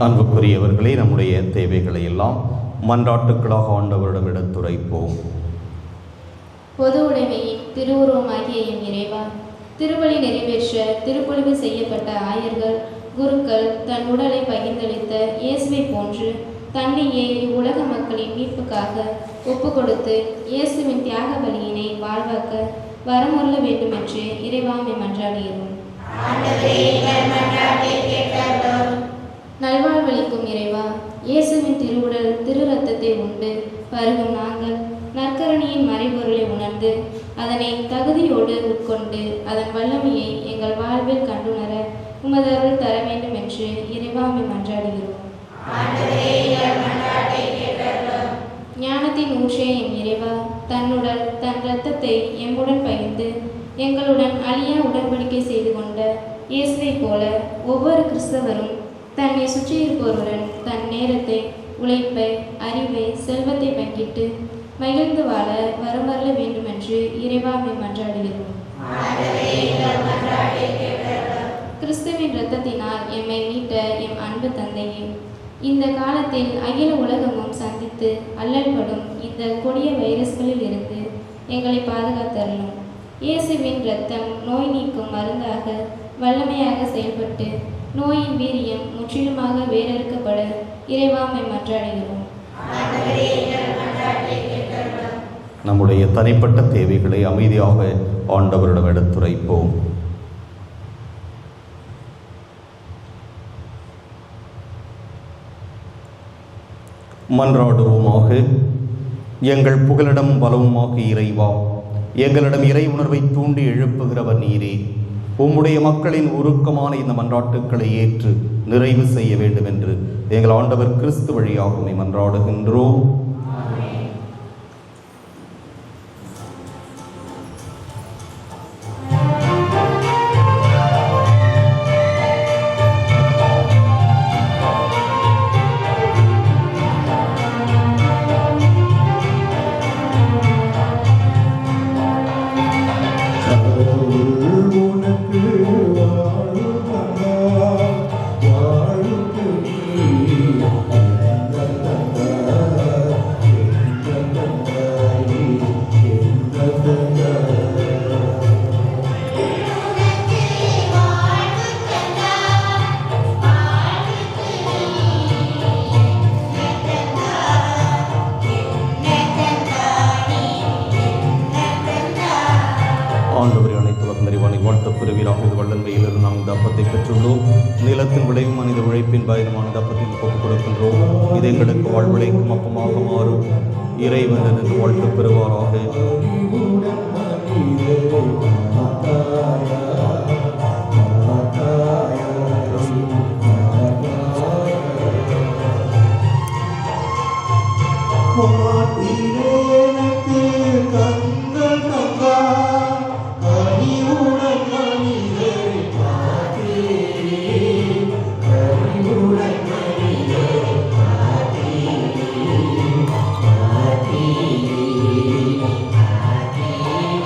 அன்புக்குரியவர்களே, நம்முடைய தேவைகளை எல்லாம் மன்றாட்டுக்களாக ஆண்டவரிடம் எடுத்துரைப்போம். பொது உடைமையின் திருவுருவமாகிய என் இறைவா, திருப்பலி நிறைவேற்ற திருப்பொழிவு செய்யப்பட்ட ஆயர்கள் குருக்கள் தன் உடலை பகிர்ந்தளித்த இயேசுவை போன்று தன்னையே இவ்வுலக மக்களின் மீட்புக்காக ஒப்பு கொடுத்து இயேசுவின் தியாக பலியினை வாழ்வாக்க வரமுள்ள வேண்டுமென்று இறைவாமை மன்றாடுகிறோம். நல்வாழ்வளிக்கும் இறைவா, இயேசுவின் திருவுடல் திரு ரத்தத்தை உண்டு பருகும் நாங்கள் நற்கருணையின் மறைபொருளை உணர்ந்து அதனை தகுதியோடு உட்கொண்டு அதன் வல்லமையை எங்கள் வாழ்வில் கண்டுணர உமது அருள் தர வேண்டும் என்று இறைவாமை மன்றாடுகிறோம். ஞானத்தின் ஊற்றே என் இறைவா, தன்னுடல் தன் இரத்தத்தை எம்முடன் பகிர்ந்து எங்களுடன் அழியா உடன்படிக்கை செய்து கொண்ட இயேசுவை போல ஒவ்வொரு கிறிஸ்தவரும் தன்னை சுற்றியிருப்பவருடன் தன் நேரத்தை, உழைப்பை, அறிவை, செல்வத்தை பங்கிட்டு மகிழ்ந்து வாழ வரமரல வேண்டுமென்று இறைவாமை மன்றாடுகிறோம். கிறிஸ்துவின் இரத்தத்தினால் எம்மை மீட்ட எம் அன்பு தந்தையே, இந்த காலத்தில் அகில உலகமும் சந்தித்து அல்லல்படும் இந்த கொடிய வைரஸ்களில் இருந்து எங்களை பாதுகாத்தரலும். இயேசுவின் இரத்தம் நோய் நீக்கும் மருந்தாக வல்லமையாக செயல்பட்டு நோயின் வீரியம் முற்றிலுமாக வேறறுக்கப்பட இறைவாமை மன்றாடுகிறோம். நம்முடைய தனிப்பட்ட தேவைகளை அமைதியாக ஆண்டவரிடம் எடுத்துரைப்போம். மன்றாடுவோமாக. எங்கள் புகலிடம் பலவுமாக இறைவா, எங்களிடம் இறை உணர்வை தூண்டி எழுப்புகிறவர் நீரே. உம்முடைய மக்களின் உருக்கமான இந்த மன்றாட்டுக்களை ஏற்று நிறைவு செய்ய வேண்டும் என்று எங்கள் ஆண்டவர் கிறிஸ்து வழியாக உம்மை மன்றாடுகின்றோம். ஆண்டவரே, அனைத்து உலகம் நிறைவானை வாழ்த்தப் பெறுவீராக. இது வல்லன்மையிலிருந்து நாம் இந்த அப்பத்தை பெற்றுள்ளோம். நிலத்தின் விளைவும் மனித உழைப்பின் பயணமான இந்த அப்பத்தை ஒப்புக் கொடுக்கின்றோம். இது எங்களுக்கு வாழ்விளைக்கும் அப்பமாக மாறும். இறைவன் என்று வாழ்த்தப் பெறுவாராக.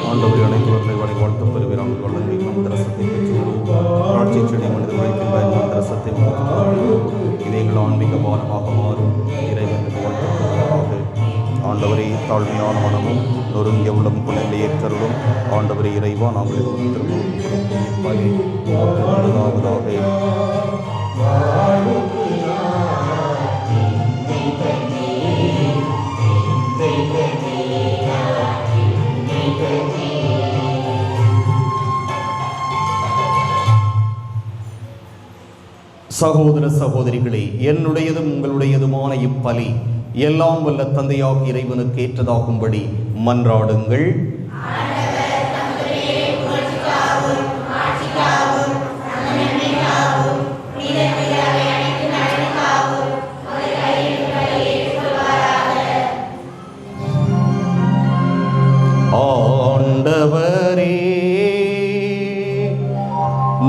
ஆண்டவரே, அனைத்து உலகை வாழ்த்தப் பெறுவீராக. வல்லமை மந்திரசத்தை பெற்றுள்ளோம். திராட்சை செடி மனித உழைப்பின் பயன் மந்திரசத்தை இது எங்கள் ஆன்மீக பானமாக மாறும். இறைவன் வாழ்த்தப் பெறுவீராக. ஆண்டவரே, தாழ்மையான மனமும் நொறுங்கிய உள்ளம் கொண்ட ஏற்றருளும். ஆண்டவரே இறைவா, நாங்கள் சகோதர சகோதரிகளே, என்னுடையதும் உங்களுடையதுமான இப்பலி எல்லாம் வல்ல தந்தையாக இறைவனுக்கு ஏற்றதாகும்படி மன்றாடுங்கள். ஆண்டவரே,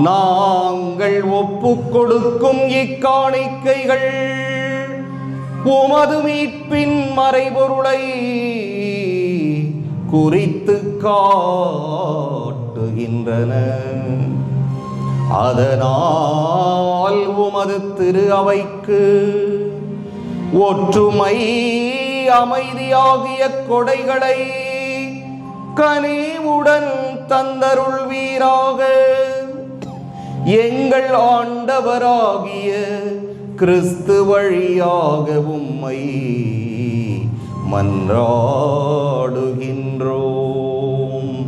நாங்கள் ஒப்புக் கொடுக்கும் இக்காணிக்கைகள் உமது மீட்பின் மறைபொருளை குறித்து காட்டுகின்றன. அதனால் உமது திரு அவைக்கு ஒற்றுமை அமைதியாகிய கொடைகளை கனிவுடன் தந்தருள்வீராக. எங்கள் ஆண்டவராகிய கிறிஸ்து வழியாக உம்மை மன்றாடுகின்றோம்.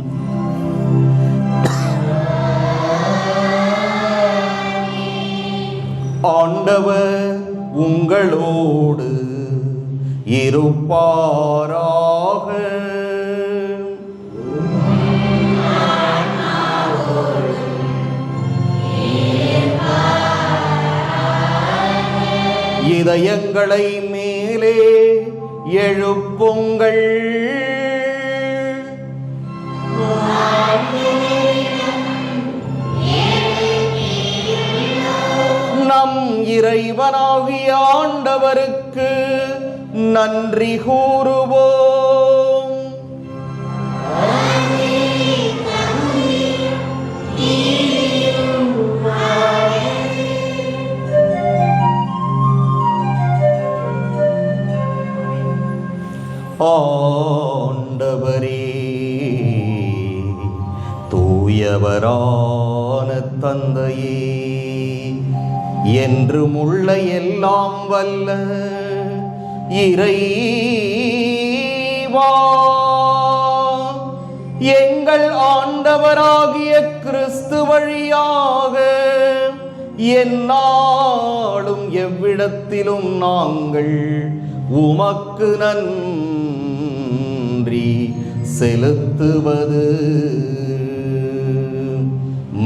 ஆண்டவர் உங்களோடு இருப்பாராக. இதயங்களை மேலே எழுப்புங்கள். நம் இறைவனாகிய ஆண்டவருக்கு நன்றி கூறுவோம். ஆண்டவரே, தூயவரான தந்தையே, என்றும் உள்ள எல்லாம் வல்ல இறைவா, எங்கள் ஆண்டவராகிய கிறிஸ்து வழியாக எந்நாளும் எவ்விடத்திலும் நாங்கள் உமக்கு நன்றி நன்றி செலுத்துவது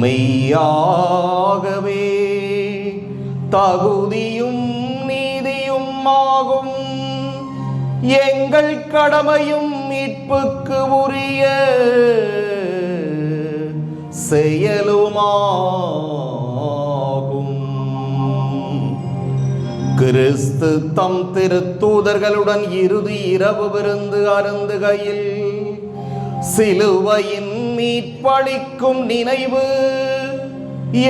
மெய்யாகவே தகுதியும் நீதியும் ஆகும். எங்கள் கடமையும் மீட்புக்கு உரிய செயலுமாகும். கிறிஸ்து தம் திருத்தூதர்களுடன் இறுதி இரவு விருந்து அருந்துகையில் சிலுவையின் மீட்பளிக்கும் நினைவு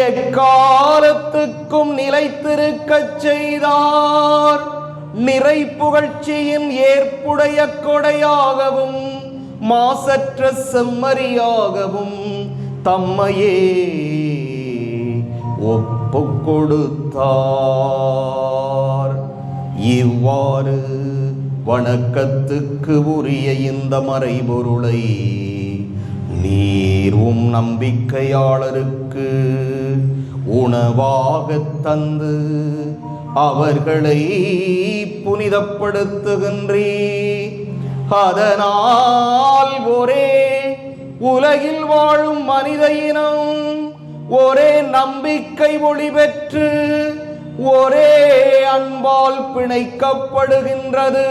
எக்காலத்துக்கும் நிலைத்திருக்கச் செய்தார். நிறை புகழ்ச்சியின் ஏற்புடைய கொடையாகவும் மாசற்ற செம்மறியாகவும் தம்மையே ஒப்புக் கொடுத்தார். இவ்வாறு வணக்கத்துக்கு உரிய இந்த மறைபொருளை நீர் நம்பிக்கையாளருக்கு உணவாகத் தந்து அவர்களை புனிதப்படுத்துகின்றீர். அதனால் ஒரே உலகில் வாழும் மனித இனம் ஒரே நம்பிக்கை ஒளி பெற்று ஒரே அன்பால் பிணைக்கப்படுகின்றது.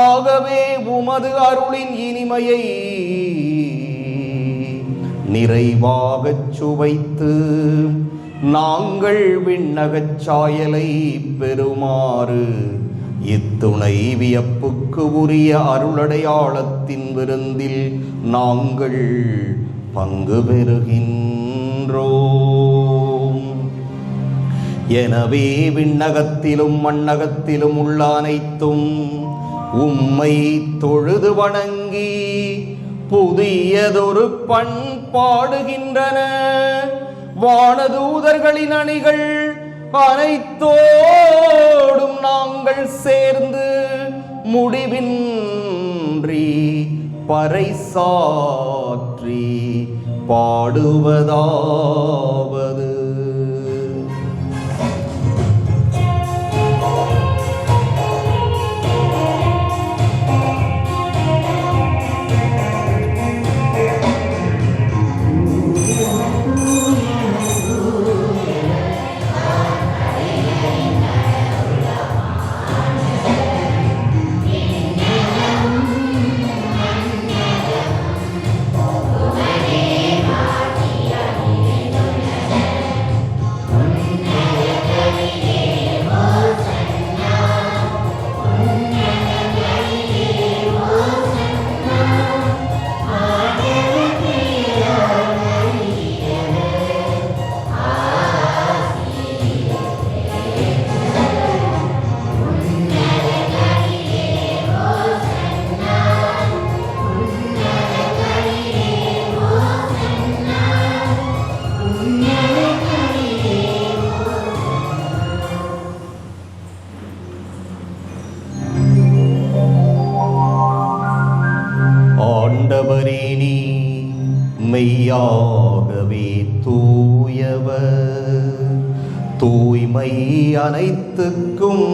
ஆகவே உமது அருளின் இனிமையை நிறைவாகச் சுவைத்து நாங்கள் விண்ணகச் சாயலை பெறுமாறு இத்துணை வியப்புக்கு உரிய அருளடையாளத்தின் விருந்தில் நாங்கள் பங்கு பெறுகின்றோம். எனவே விண்ணகத்திலும் மண்ணகத்திலும் உள்ள அனைத்தும் உம்மை தொழுது வணங்கி புதியதொரு பண்பாடுகின்றன. வானதூதர்களின் அணிகள் அனைத்தோடும் நாங்கள் சேர்ந்து முடிவின்றி பறைசாற்றி பாடுவதாவது. ஆண்டவரே, நீ மெய்யாகவே தூயவர், தூய்மை அனைத்துக்கும்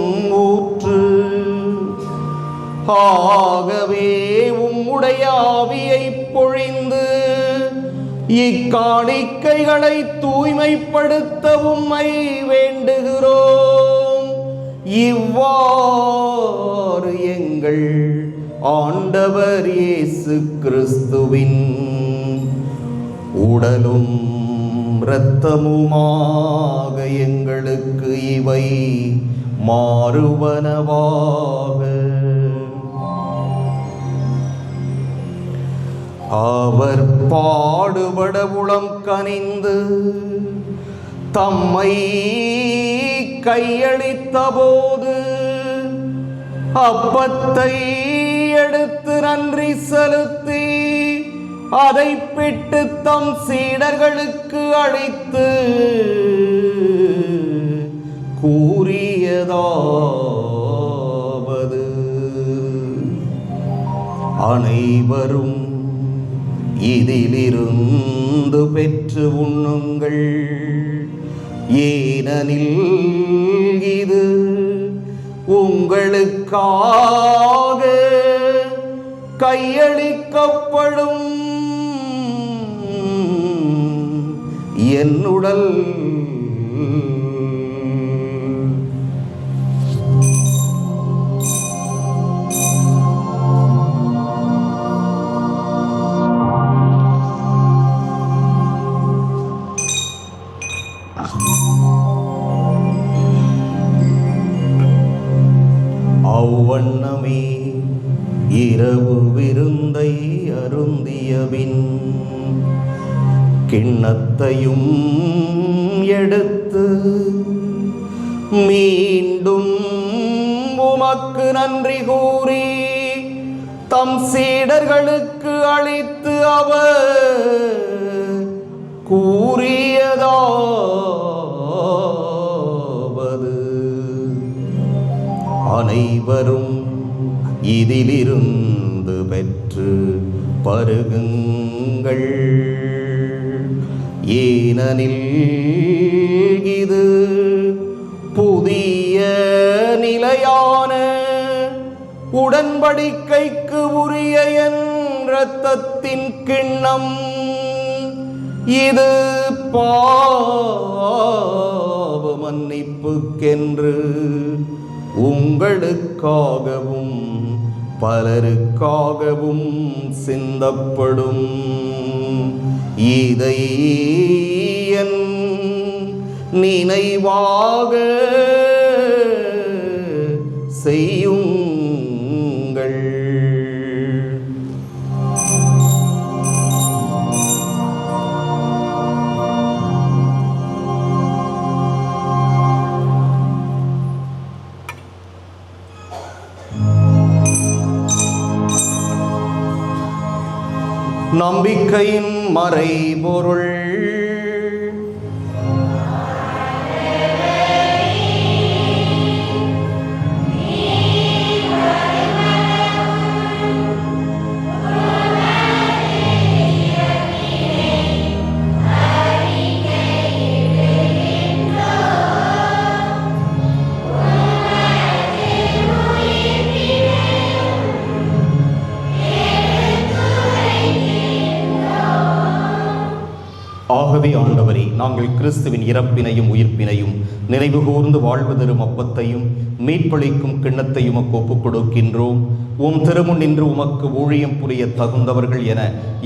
ஊற்று. ஆகவே உம்முடைய ஆவியை பொழிந்து இக்காணிக்கைகளை தூய்மைப்படுத்த உம்மை வேண்டுகிறோம். இவ்வாறு எங்கள் ஆண்டவர் இயேசு கிறிஸ்துவின் உடலும் இரத்தமுமாக எங்களுக்கு இவை மாறுவனவாக. அவர் பாடுபட உளம் கனிந்து தம்மை கையளித்த போது அப்பத்தை எடுத்து நன்றி செலுத்தி அதை பிட்டு தம் சீடர்களுக்கு அளித்து கூறியதாவது: அனைவரும் இதிலிருந்து பெற்று உண்ணுங்கள், ஏனெனில் இது உங்களுக்காக கையளிக்கப்படும் என் உடல். அவ்வண்ணமே இரவு விருந்தை அருந்தியபின் கிண்ணத்தையும் எடுத்து மீண்டும் உமக்கு நன்றி கூறி தம் சீடர்களுக்கு அளித்து அவர் கூறியதாவது, அனைவரும் இதிலிருந்து பெற்று பருகுங்கள், ஏனெனில் இது புதிய நிலையான உடன்படிக்கைக்கு உரிய என் இரத்தத்தின் கிண்ணம். இது பாவ மன்னிப்புக்கென்று உங்களுக்காகவும் பலருக்காகவும் சிந்தப்படும். இதை என் நினைவாக செய்யுங்கள். நம்பிக்கையின் மறைபொருள். ஆகவே ஆண்டவரே, நாங்கள் கிறிஸ்துவின் இறப்பினையும் உயிர்ப்பினையும் நினைவு கூர்ந்து வாழ்வு தரும் அப்பத்தையும் மீட்பளிக்கும் கிண்ணத்தையும் உமக்கு ஒப்புக் கொடுக்கின்றோம். உம் திருமுன் நின்று உமக்கு ஊழியம் புரிய தகுந்தவர்கள் என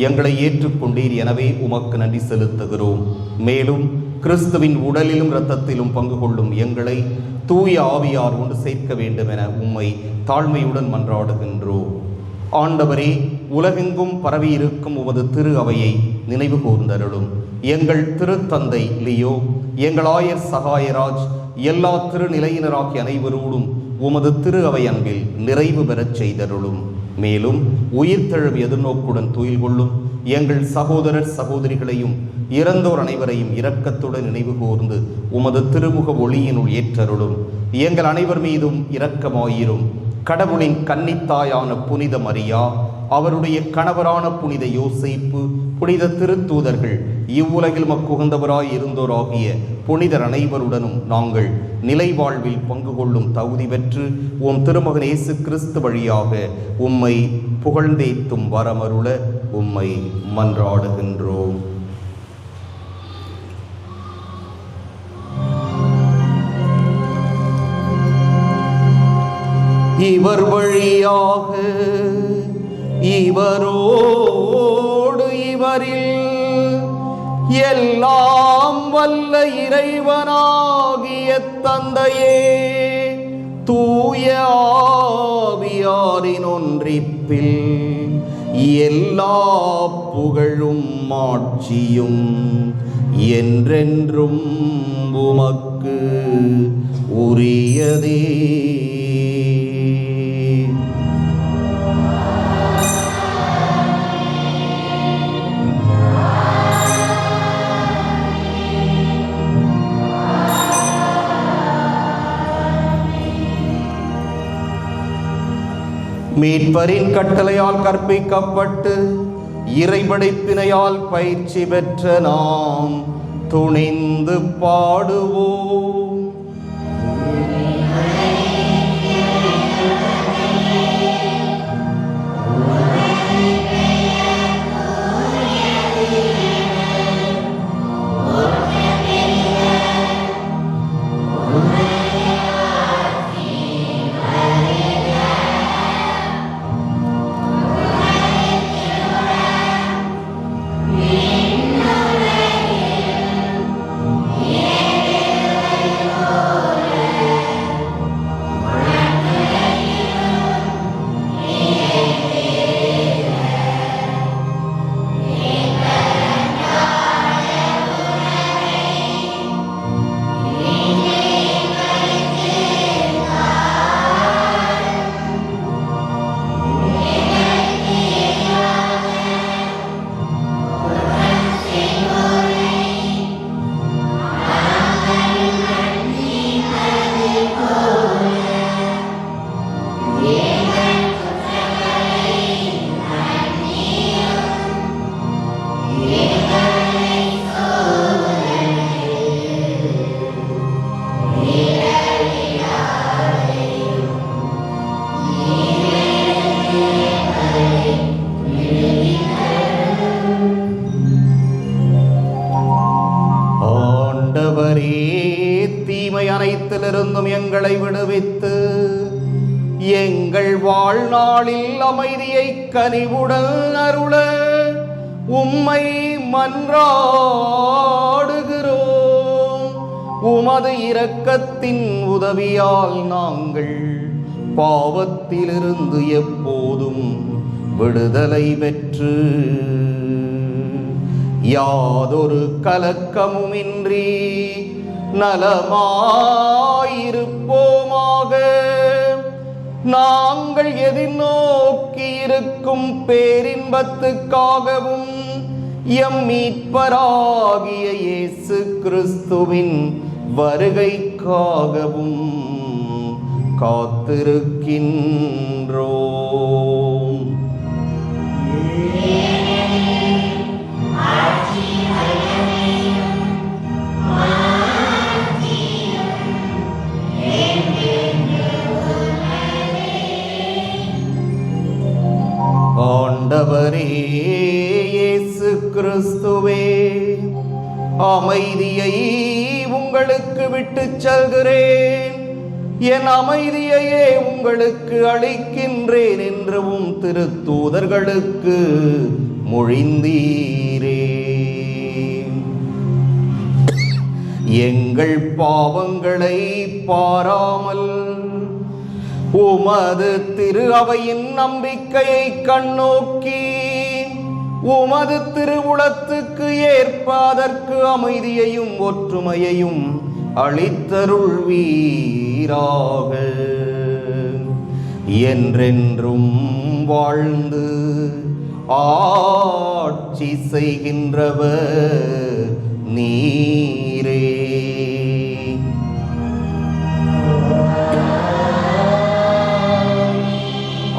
எங்களை ஏற்றுக்கொண்டீர். எனவே உமக்கு நன்றி செலுத்துகிறோம். மேலும் கிறிஸ்துவின் உடலிலும் இரத்தத்திலும் பங்கு கொள்ளும் எங்களை தூய ஆவியார் ஒன்று சேர்க்க வேண்டும் என உம்மை தாழ்மையுடன் மன்றாடுகின்றோம். ஆண்டவரே, உலகெங்கும் பரவி இருக்கும் உமது திரு அவையை நினைவு கூர்ந்தருளும். எங்கள் திருத்தந்தை லியோ, எங்கள் ஆயர் சகாயராஜ், எல்லா திருநிலையினராகிய அனைவரோடும் உமது திரு அவை அன்பில் நிறைவு பெறச் செய்தருளும். மேலும் உயிர்த்தெழும் எதிர்நோக்குடன் துயில் கொள்ளும் எங்கள் சகோதரர் சகோதரிகளையும் இறந்தோர் அனைவரையும் இரக்கத்துடன் நினைவு கூர்ந்து உமது திருமுக ஒளியினுள் ஏற்றருளும். எங்கள் அனைவர் மீதும் இரக்கமாயிரும். கடவுளின் கன்னித்தாயான புனித மரியா, அவருடைய கணவரான புனித யோசேப்பு, புனித திருத்தூதர்கள், இவ்வுலகில் மக்குகந்தவராய் இருந்தோராகிய புனிதர் அனைவருடனும் நாங்கள் நிலை வாழ்வில் பங்கு கொள்ளும் தகுதி பெற்று உம் திருமகன் இயேசு கிறிஸ்து வழியாக உம்மை புகழ்ந்தேத்தும் வரமருள உம்மை மன்றாடுகின்றோம். இவர் வழியாக இவரோடு இவரில் எல்லாம் வல்ல இறைவனாகிய தந்தையே, தூய ஆவியாரின் ஒன்றிப்பில் எல்லா புகழும் மாட்சியும் என்றென்றும் உமக்கு உரியதே. மீட்பரின் கட்டளையால் கற்பிக்கப்பட்டு இறைபடைப்பினையால் பயிற்சி பெற்ற நாம் துணிந்து பாடுவோம். துன்பத்திலிருந்தும் எங்களை விடுவித்து எங்கள் வாழ்நாளில் அமைதியை கனிவுடன் அருள உம்மை மன்றாடுகிறோம். உமது இரக்கத்தின் உதவியால் நாங்கள் பாவத்திலிருந்து எப்போதும் விடுதலை பெற்று யாதொரு கலக்கமுமின்றி நலமாயிருப்போமாக. நாங்கள் எதிர்நோக்கி இருக்கும் பேரின்பத்துக்காகவும் எம் மீட்பராகிய இயேசு கிறிஸ்துவின் வருகைக்காகவும் காத்திருக்கின்றோம். ஆண்டவரே இயேசு கிறிஸ்துவே, அமைதியை உங்களுக்கு விட்டுச் செல்கிறேன், என் அமைதியையே உங்களுக்கு அளிக்கின்றேன் என்றும் திருத்தூதர்களுக்கு மொழிந்தீரே. எங்கள் பாவங்களை பாராமல் உமது திரு அவையின் நம்பிக்கையை கண்ணோக்கி உமது திருவுளத்துக்கு ஏற்ப அதற்கு அமைதியையும் ஒற்றுமையையும் அளித்தருள்வீராக. என்றென்றும் வாழ்ந்து ஆட்சி செய்கின்றவர் நீரே.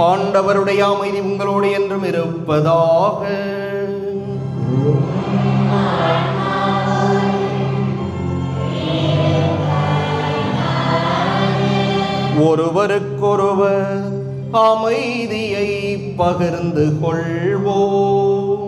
ஆண்டவருடைய அமைதி உங்களோடு என்றும் இருப்பதாக. ஒருவருக்கொருவர் அமைதியை பகிர்ந்து கொள்வோம்.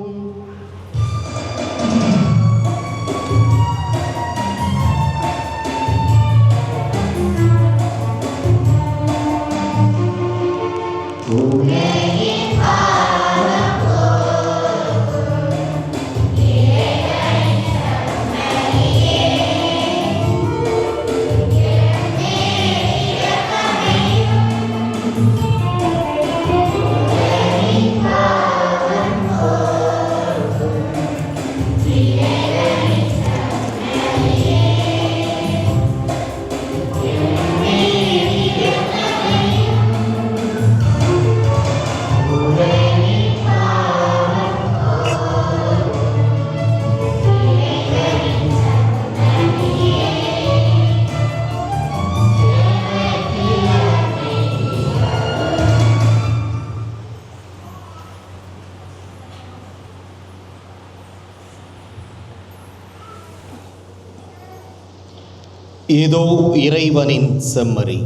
இதோ இறைவனின் செம்மறி,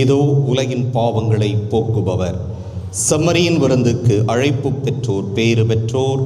இதோ உலகின் பாவங்களை போக்குபவர். செம்மறியின் விருந்துக்கு அழைப்பு பெற்றோர் பேறு பெற்றோர்.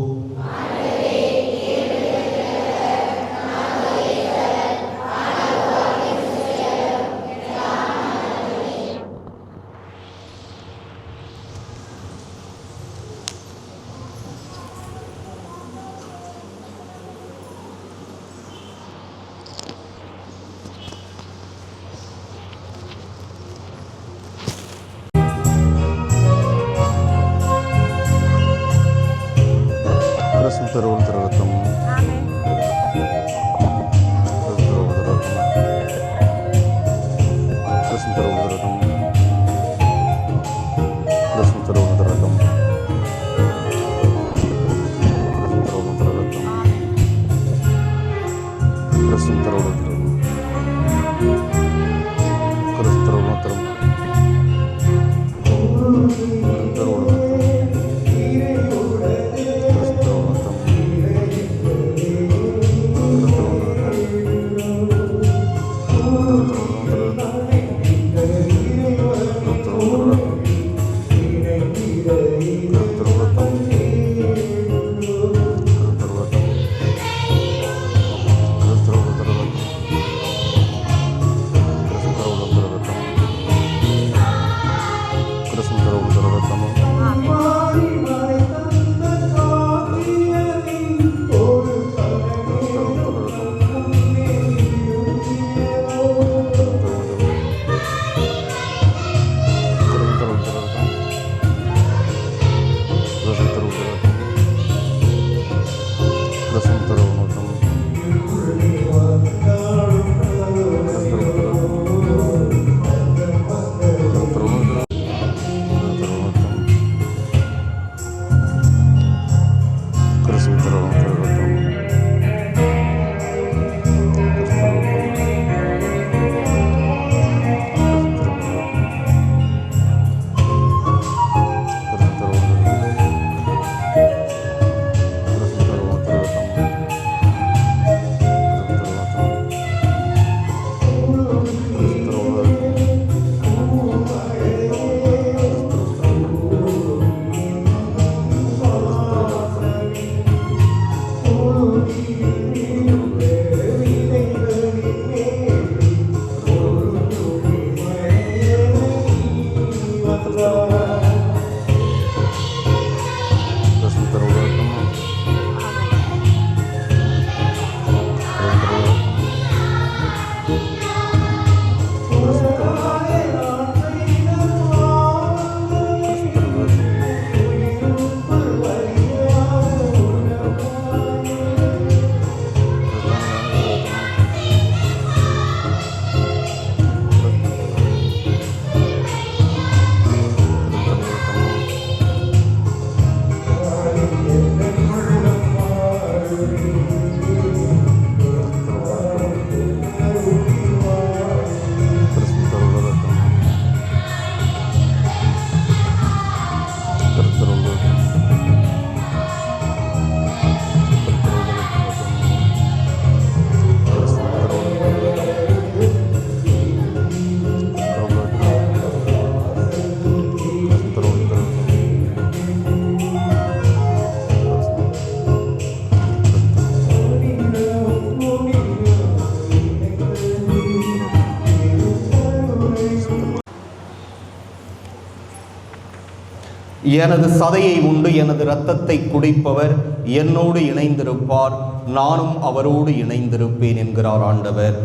எனது சதையை உண்டு எனது இரத்தத்தை குடிப்பவர் என்னோடு இணைந்திருப்பார், நானும் அவரோடு இணைந்திருப்பேன் என்கிறார் ஆண்டவர்.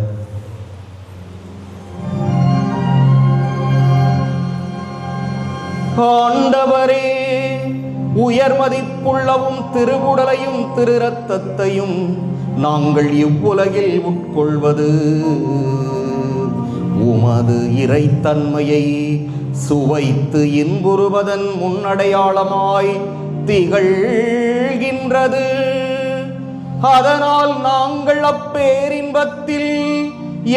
ஆண்டவரே, உயர் மதிப்புள்ளவும் திருவுடலையும் திரு இரத்தத்தையும் நாங்கள் இவ்வுலகில் உட்கொள்வது உமது இறைத்தன்மையை சுவைத்து இன்புறுவதன் முன்னடையாளமாய் திகழ்கின்றது. அதனால் நாங்கள் அப்பேரின்பத்தில்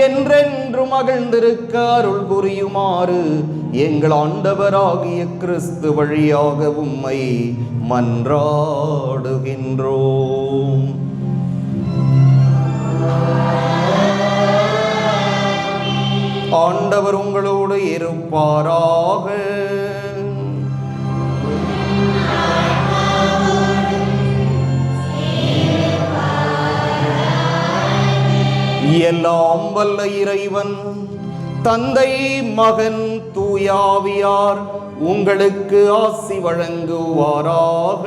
என்றென்று மகிழ்ந்திருக்க அருள் புரியுமாறு எங்கள் ஆண்டவராகிய கிறிஸ்து வழியாக உம்மை மன்றாடுகின்றோம். ஆண்டவர் உங்களோடு இருப்பாராக. எல்லாம் வல்ல இறைவன் தந்தை, மகன், தூயாவியார் உங்களுக்கு ஆசி வழங்குவாராக.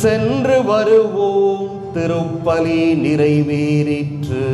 சென்று வருவோம். திருப்பலி நிறைவேறிற்று.